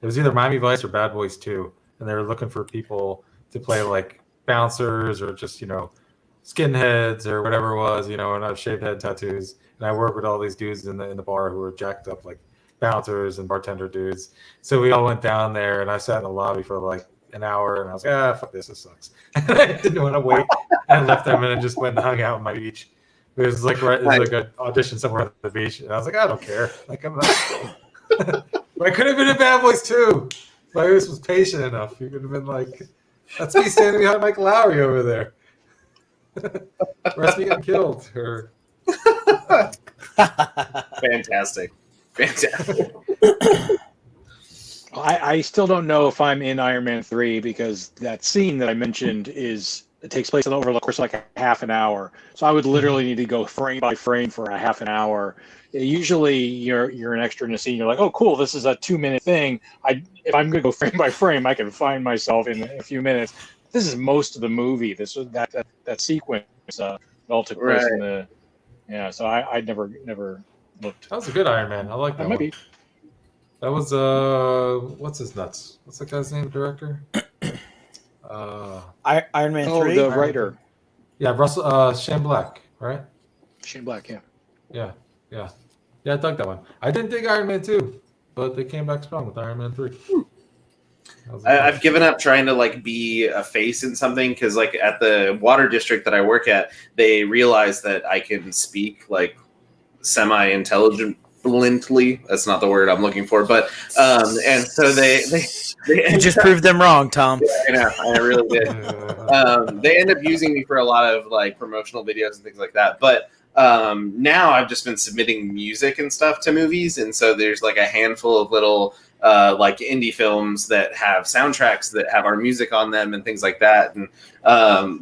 it was either Miami Vice or Bad Boys 2, and they were looking for people to play like bouncers or just skinheads or whatever it was, and I have shaved head tattoos, and I work with all these dudes in the bar who were jacked up like bouncers and bartender dudes. So we all went down there, and I sat in the lobby for like an hour, and I was like, fuck this sucks. And I didn't want to wait. I left them and then just went and hung out on my beach. It was like an audition somewhere at the beach, and I was like, I don't care. Like I'm not. I could have been in Bad Boys too. If I was patient enough, you could have been like, that's me standing behind Michael Lowry over there. Or else we get killed. Or Fantastic. I still don't know if I'm in Iron Man 3 because that scene that I mentioned is it takes place over the course of like a half an hour. So I would literally need to go frame by frame for a half an hour. Usually you're an extra in a scene. You're like, oh, cool, this is a 2-minute thing. If I'm going to go frame by frame, I can find myself in a few minutes. This is most of the movie. That sequence it all took place in the So I never looked. That was a good Iron Man. I like that one. That was what's his nuts? What's that guy's name? Director? Iron Man 3. The writer. Yeah, Russell Shane Black, right? Shane Black, yeah. Yeah, I dug that one. I didn't dig Iron Man 2, but they came back strong with Iron Man 3. I've given up trying to like be a face in something because like at the water district that I work at, they realize that I can speak like semi-intelligently. That's not the word I'm looking for, but and so they you just proved them wrong, Tom. Yeah, I really did. They end up using me for a lot of like promotional videos and things like that, but now I've just been submitting music and stuff to movies, and so there's like a handful of little like indie films that have soundtracks that have our music on them and things like that. And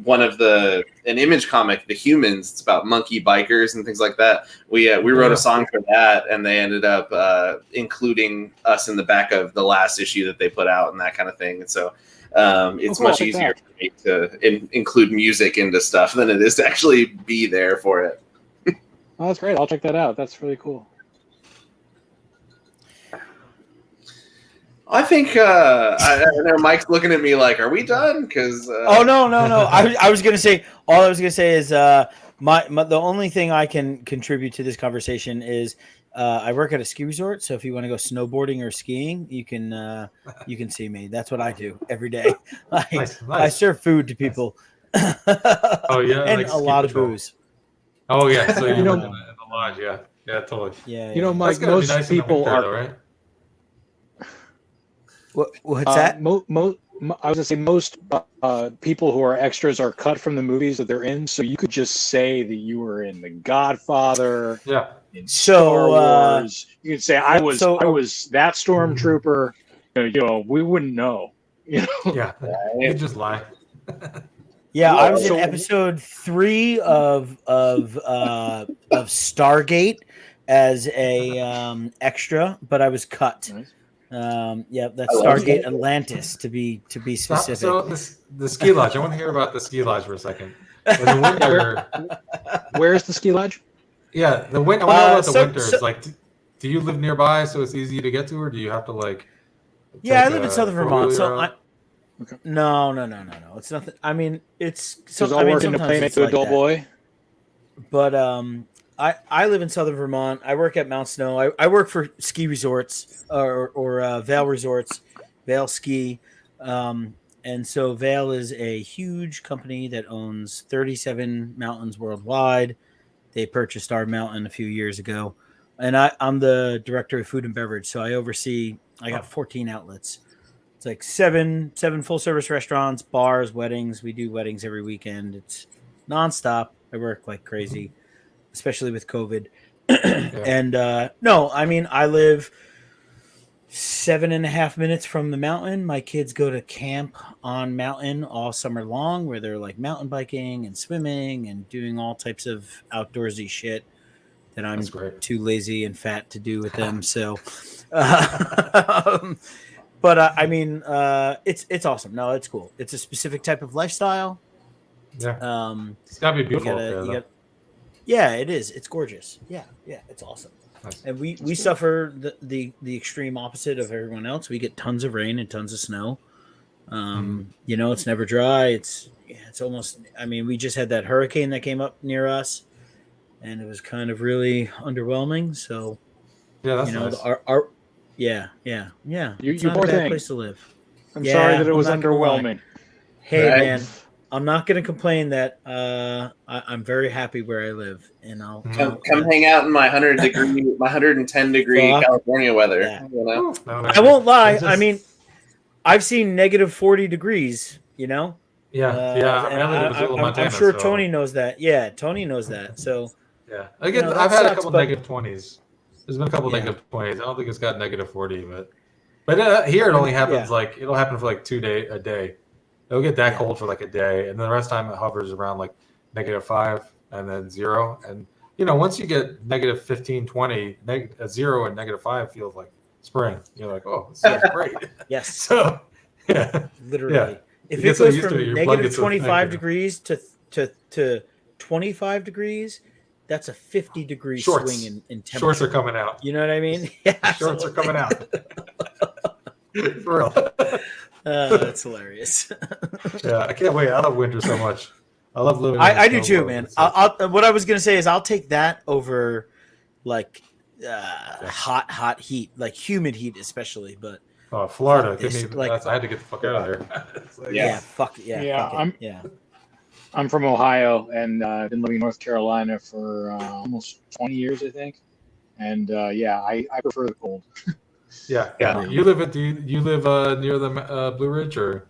one of an Image comic, The Humans, it's about monkey bikers and things like that. We wrote a song for that, and they ended up including us in the back of the last issue that they put out and that kind of thing. And so it's much easier for me to include music into stuff than it is to actually be there for it. Oh, that's great. I'll check that out. That's really cool. I think I know Mike's looking at me like, "Are we done?" Because oh no. I was gonna say all I was gonna say is the only thing I can contribute to this conversation is I work at a ski resort. So if you want to go snowboarding or skiing, you can see me. That's what I do every day. Nice. I serve food to people. Oh yeah, and like a lot of booze. Oh yeah, so in the lodge, yeah, totally. Yeah. Mike, most nice people winter, are. Though, right? What's that? I was gonna say most people who are extras are cut from the movies that they're in, so you could just say that you were in The Godfather. Yeah. In Star Wars, you could say I was that stormtrooper. We wouldn't know. Yeah, you could just lie. Yeah, I was in episode 3 of Stargate as a extra, but I was cut. Nice. That's Stargate Atlantis to be specific. So the ski lodge. I want to hear about the ski lodge for a second. In the winter, where's the ski lodge? Yeah, the winter. I want to know about the winters. Like, do you live nearby so it's easy to get to, or do you have to like? Yeah, I live in Southern Vermont, so Okay. No. It's nothing. I mean, it's. Does all work in the play make you a dull boy? But I live in Southern Vermont. I work at Mount Snow. I work for ski resorts or Vail Resorts, Vail Ski. And so Vail is a huge company that owns 37 mountains worldwide. They purchased our mountain a few years ago. And I'm the director of food and beverage. So I got 14 outlets. It's like seven full service restaurants, bars, weddings. We do weddings every weekend. It's nonstop. I work like crazy, especially with COVID. And no, I mean, I live 7.5 minutes from the mountain. My kids go to camp on mountain all summer long, where they're like mountain biking and swimming and doing all types of outdoorsy shit that I'm too lazy and fat to do with them. So, but I mean, it's awesome. No, it's cool. It's a specific type of lifestyle. Yeah. It's gotta be beautiful. Yeah, it is. It's gorgeous. Yeah, it's awesome. Nice. And we suffer the extreme opposite of everyone else. We get tons of rain and tons of snow. It's never dry. It's almost. I mean, we just had that hurricane that came up near us, and it was kind of really underwhelming. So, yeah, that's nice. Yeah. It's you not a bad place to live. I'm sorry that it was underwhelming. Hey, man, I'm not going to complain that I'm very happy where I live, and I'll come hang out in my 110 degree California weather. Yeah. I won't lie. I mean, I've seen negative 40 degrees. Yeah. I'm sure Tony knows that. Yeah, Tony knows that. So yeah, again, I've had a couple negative 20s. There's been a couple negative 20s. I don't think it's got negative 40, but here it only happens it'll happen for like a day. It'll get that Yeah. cold for like a day, and then the rest of the time it hovers around like -5 and then 0. And once you get -15, 20, 0 and -5 feels like spring. You're like, oh, this is great. Yes. So yeah, Literally. If You it get so goes used to from it, your negative blankets will 25 thank you. degrees to 25 degrees, that's a 50-degree Shorts. swing in temperature. Shorts are coming out. You know what I mean? Yeah, Shorts are coming out. For real. That's hilarious. Yeah, I can't wait. I love winter so much. I love living. I do too, man. What I was gonna say is I'll take that over like hot heat, like humid heat especially. But Florida, Fuck this, I had to get the fuck out of there. It's like, yeah, fuck it. Yeah, fuck it. I'm from Ohio, and I've been living in North Carolina for almost 20 years, I think. And I prefer the cold. Yeah. You live near the Blue Ridge, or?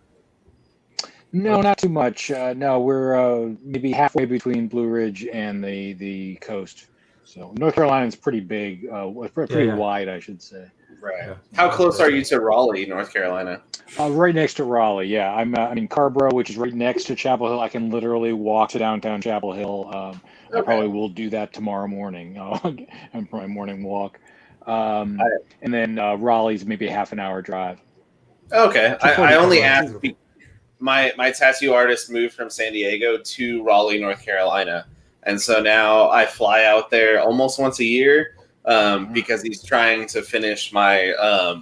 No, not too much. No, we're maybe halfway between Blue Ridge and the coast. So North Carolina's pretty big, pretty wide, I should say. Right. Yeah. How close are you to Raleigh, North Carolina? Right next to Raleigh. Yeah, I'm in Carborough, which is right next to Chapel Hill. I can literally walk to downtown Chapel Hill. I probably will do that tomorrow morning. On my morning walk. And then Raleigh's maybe a half an hour drive. Okay. I only asked. My tattoo artist moved from San Diego to Raleigh, North Carolina, and so now I fly out there almost once a year because he's trying to finish my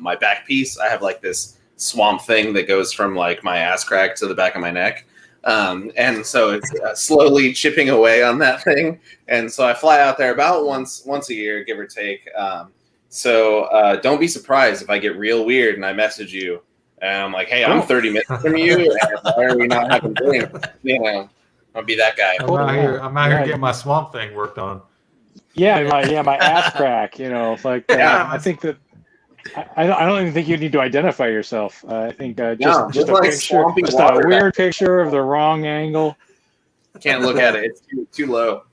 my back piece. I have like this swamp thing that goes from like my ass crack to the back of my neck, and so it's slowly chipping away on that thing. And so I fly out there about once a year, give or take. So don't be surprised if I get real weird and I message you. And I'm like, hey, I'm 30 minutes from you, and why are we not having drinks? I'll be that guy. I'm out here getting my swamp thing worked on. Yeah, my ass crack. Like I think that I don't even think you need to identify yourself. I think just a like picture, just a weird picture of the wrong angle. Can't look at it; it's too low.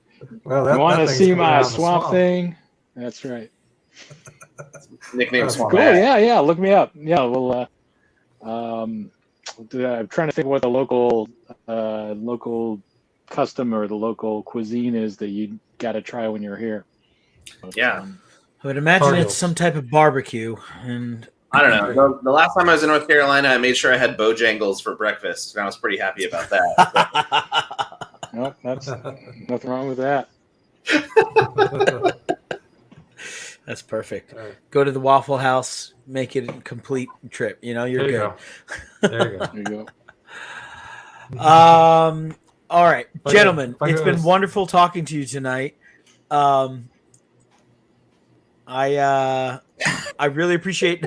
Well, you want to see my swamp thing? That's right. Nickname Swamp. Cool. Yeah. Look me up. Yeah. Well. I'm trying to think what the local custom or the local cuisine is that you got to try when you're here. Yeah, I would imagine it's some type of barbecue. And I don't know. The last time I was in North Carolina, I made sure I had Bojangles for breakfast, and I was pretty happy about that. Nope, that's nothing wrong with that. That's perfect. Go to the Waffle House, make it a complete trip. You're good. There you go. There you go. All right, gentlemen, it's been wonderful talking to you tonight. I really appreciate.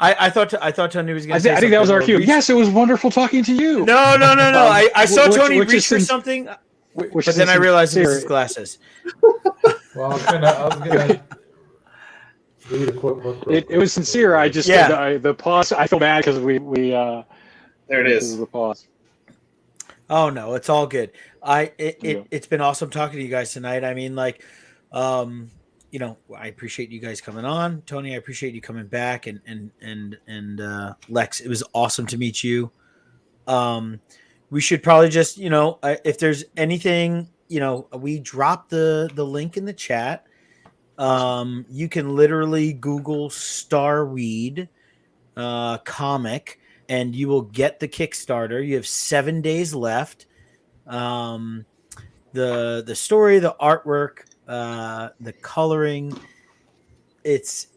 I thought Tony was going to say. I think that was our cue. Yes, it was wonderful talking to you. No. I saw Tony reach for something, but then I realized it was his glasses. Well, I was gonna read a quote book. It was sincere. I just the pause. I feel bad because we there it is. The pause. Oh no, it's all good. It's been awesome talking to you guys tonight. I mean, I appreciate you guys coming on. Tony, I appreciate you coming back, and Lex, it was awesome to meet you. We should probably just, if there's anything, we dropped the link in the chat. You can literally Google Starweed comic, and you will get the Kickstarter. You have 7 days left. The story, the artwork, the coloring, it's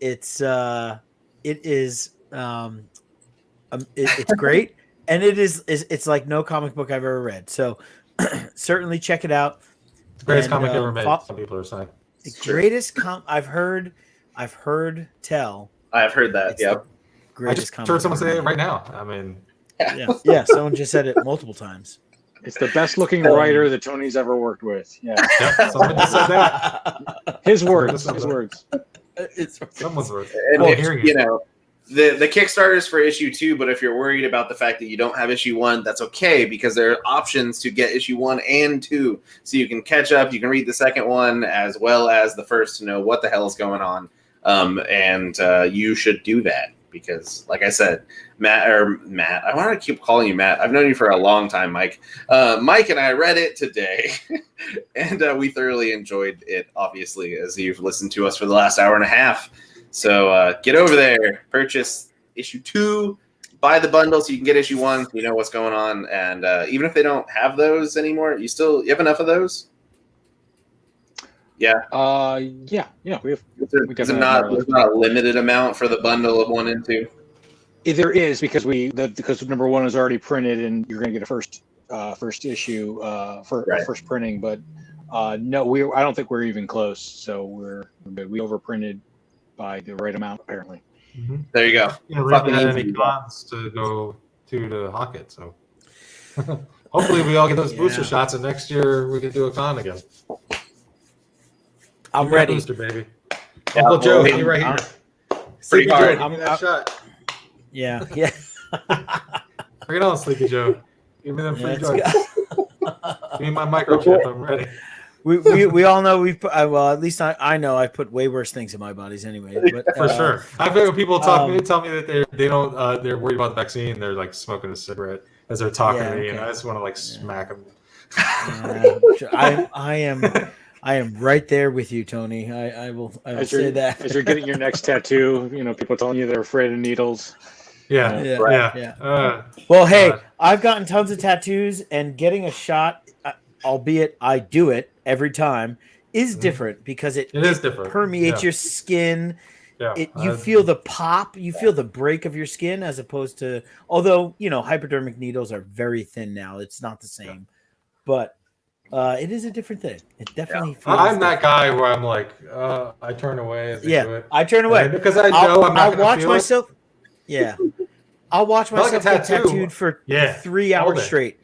great, and it's like no comic book I've ever read. So certainly check it out. It's the greatest comic ever made. Some people are saying the greatest I've heard tell. I've heard that. Yep. Greatest comic. Heard someone say it right now. I mean, yeah. Someone just said it multiple times. It's the best looking writer that Tony's ever worked with. Yeah. Someone just said that. His words. It's someone's words. And the Kickstarter is for issue 2, but if you're worried about the fact that you don't have issue 1, that's okay, because there are options to get issue 1 and 2, so you can catch up. You can read the second one as well as the first to know what the hell is going on, and you should do that because, like I said, Matt, I want to keep calling you Matt. I've known you for a long time, Mike. Mike and I read it today, and we thoroughly enjoyed it, obviously, as you've listened to us for the last hour and a half. So get over there, purchase issue 2, buy the bundle so you can get issue 1, so you know what's going on. And even if they don't have those anymore, you have enough of those? Yeah. Yeah. We have. There's not a limited amount for the bundle of 1 and 2. There is, because because number 1 is already printed and you're going to get a first issue first printing. But no, I don't think we're even close. So we're good. We overprinted by the right amount, apparently. Mm-hmm. There you go. Yeah, we haven't had any cons to go to hawk it, so hopefully we all get those booster shots, and next year we can do a con again. I'm ready, booster baby. Uncle Joe, hit me right here. Pretty hard. Give me that shot. Yeah. Bring it on, Sleepy Joe. Give me them free drugs. Give me my microchip. I'm ready. We all know we've put, well, at least I know I've put way worse things in my bodies anyway. But, for sure. I've had people tell me that they don't they're worried about the vaccine. They're like smoking a cigarette as they're talking to me, and I just want to like smack them. I am right there with you, Tony. I will say that. As you're getting your next tattoo, people telling you they're afraid of needles. Yeah. Well, hey, I've gotten tons of tattoos, and getting a shot, albeit I do it every time, is different because it is different. Permeates your skin. Yeah. You feel the pop, you feel the break of your skin, as opposed to, although hypodermic needles are very thin now. It's not the same, but it is a different thing. It definitely feels. I'm that guy where I'm like, I turn away as they do it. I turn away because I know I'm not. I'll watch myself. Yeah, I'll watch myself get tattooed for 3 hours straight.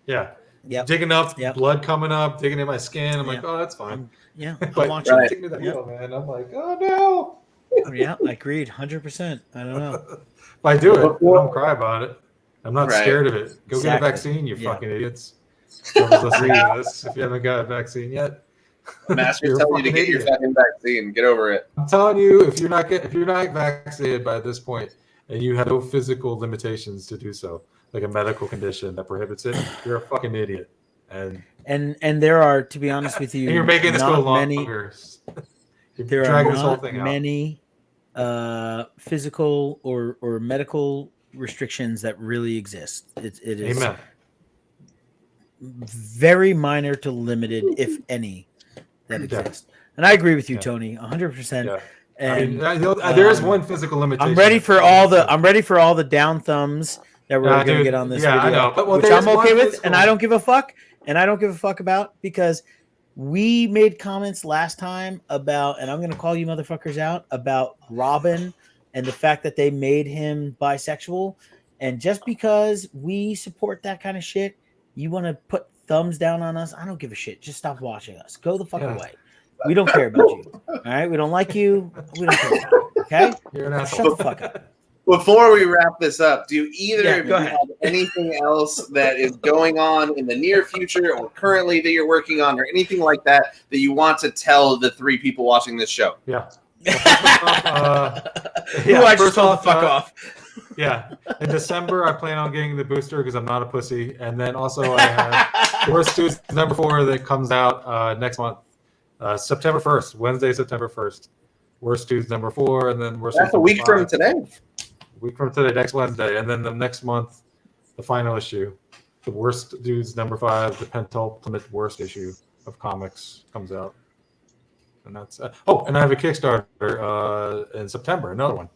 Yeah. Yeah. Digging up, blood coming up, digging in my skin. I'm like, oh, that's fine. I'm watching. Take me that needle, man. I'm like, oh no. Yeah, I agreed, 100%. I don't know. If I do it, I don't cry about it. I'm not scared of it. Go get a vaccine, you fucking idiots. Whoever's listening to this, if you haven't got a vaccine yet, Master's telling you to get your fucking vaccine. Get over it. I'm telling you, if you're not vaccinated by this point, and you have no physical limitations to do so, like a medical condition that prohibits it, you're a fucking idiot. And there are, to be honest with you, and you're making this go longer. There are not many physical or medical restrictions that really exist. It is Amen. Very minor to limited, if any, that exist. And I agree with you, Tony, 100%. Yeah. And there is one physical limitation. I'm ready for all the down thumbs that we're going to get on this video, I know. But, which I'm okay with, and I don't give a fuck. And I don't give a fuck about, because we made comments last time about, and I'm going to call you motherfuckers out, about Robin and the fact that they made him bisexual. And just because we support that kind of shit, you want to put thumbs down on us? I don't give a shit. Just stop watching us. Go the fuck away. We don't care about you. All right? We don't like you. We don't care about you. Okay? You're an asshole. Shut the fuck up. Before we wrap this up, do either of you go ahead. have anything else that is going on in the near future or currently that you're working on, or anything like that you want to tell the 3 people watching this show? I just told the fuck off. Yeah. In December, I plan on getting the booster because I'm not a pussy. And then also I have Worst Dudes number 4 that comes out next month. September 1st, Wednesday, September 1st. Worst Dudes number 4, and then That's a week from today. Week from today, next Wednesday, and then the next month, the final issue, the Worst Dudes number 5, the penultimate worst issue of comics comes out, and that's and I have a Kickstarter in September, another one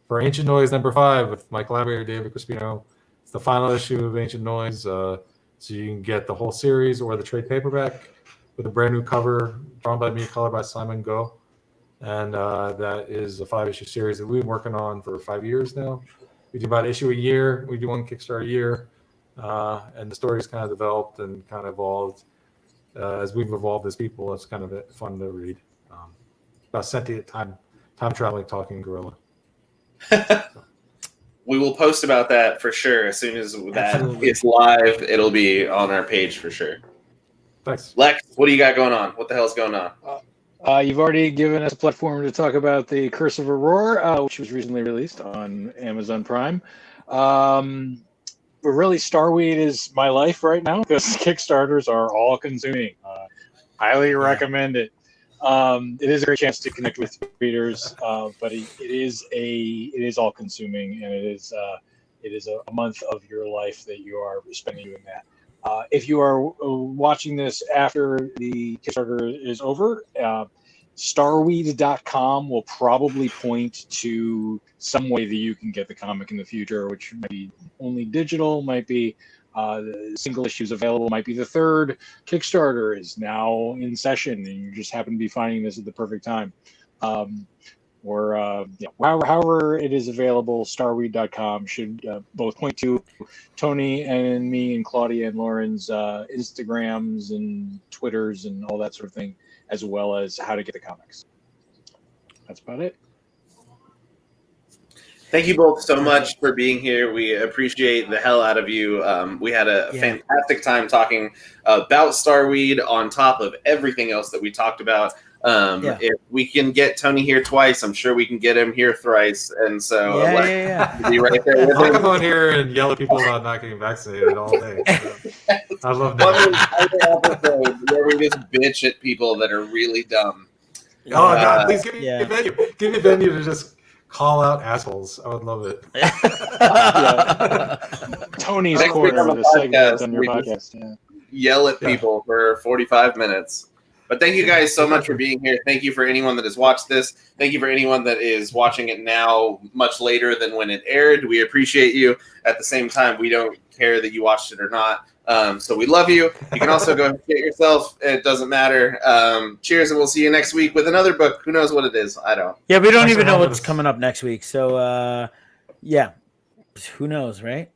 for Ancient Noise number 5 with my collaborator David Crispino. It's the final issue of Ancient Noise, so you can get the whole series or the trade paperback with a brand new cover drawn by me, colored by Simon Go. And that is a 5-issue series that we've been working on for 5 years now. We do about an issue a year. We do one Kickstarter a year. And the story's kind of developed and kind of evolved. As we've evolved as people, it's kind of fun to read. About sentient time traveling, talking gorilla. We will post about that for sure. As soon as that is live, it'll be on our page for sure. Thanks. Lex, what do you got going on? What the hell's going on? You've already given us a platform to talk about the Curse of Aurora, which was recently released on Amazon Prime. But really, Starweed is my life right now because Kickstarters are all consuming. Highly recommend it. It is a great chance to connect with readers, but it is all consuming, and it is a month of your life that you are spending doing that. If you are watching this after the Kickstarter is over, Starweed.com will probably point to some way that you can get the comic in the future, which might be only digital, might be single issues available, might be the third Kickstarter is now in session, and you just happen to be finding this at the perfect time. However it is available, Starweed.com should both point to Tony and me and Claudia and Lauren's Instagrams and Twitters and all that sort of thing, as well as how to get the comics. That's about it. Thank you both so much for being here. We appreciate the hell out of you. We had a fantastic time talking about Starweed on top of everything else that we talked about. If we can get Tony here twice, I'm sure we can get him here thrice. And so be right there with I'll him. come on here and yell at people about not getting vaccinated all day. I love that. Episode where we just bitch at people that are really dumb. Oh, God, please give me a venue. Give me a venue to just call out assholes. I would love it. Tony's Next corner week of the segment on your podcast. Yell at people for 45 minutes. But thank you guys so much for being here. Thank you for anyone that has watched this. Thank you for anyone that is watching it now much later than when it aired. We appreciate you. At the same time, we don't care that you watched it or not. So we love you. You can also go get yourself. It doesn't matter. Cheers, and we'll see you next week with another book. Who knows what it is? I don't. Yeah, we don't even know what's coming up next week. So, who knows, right?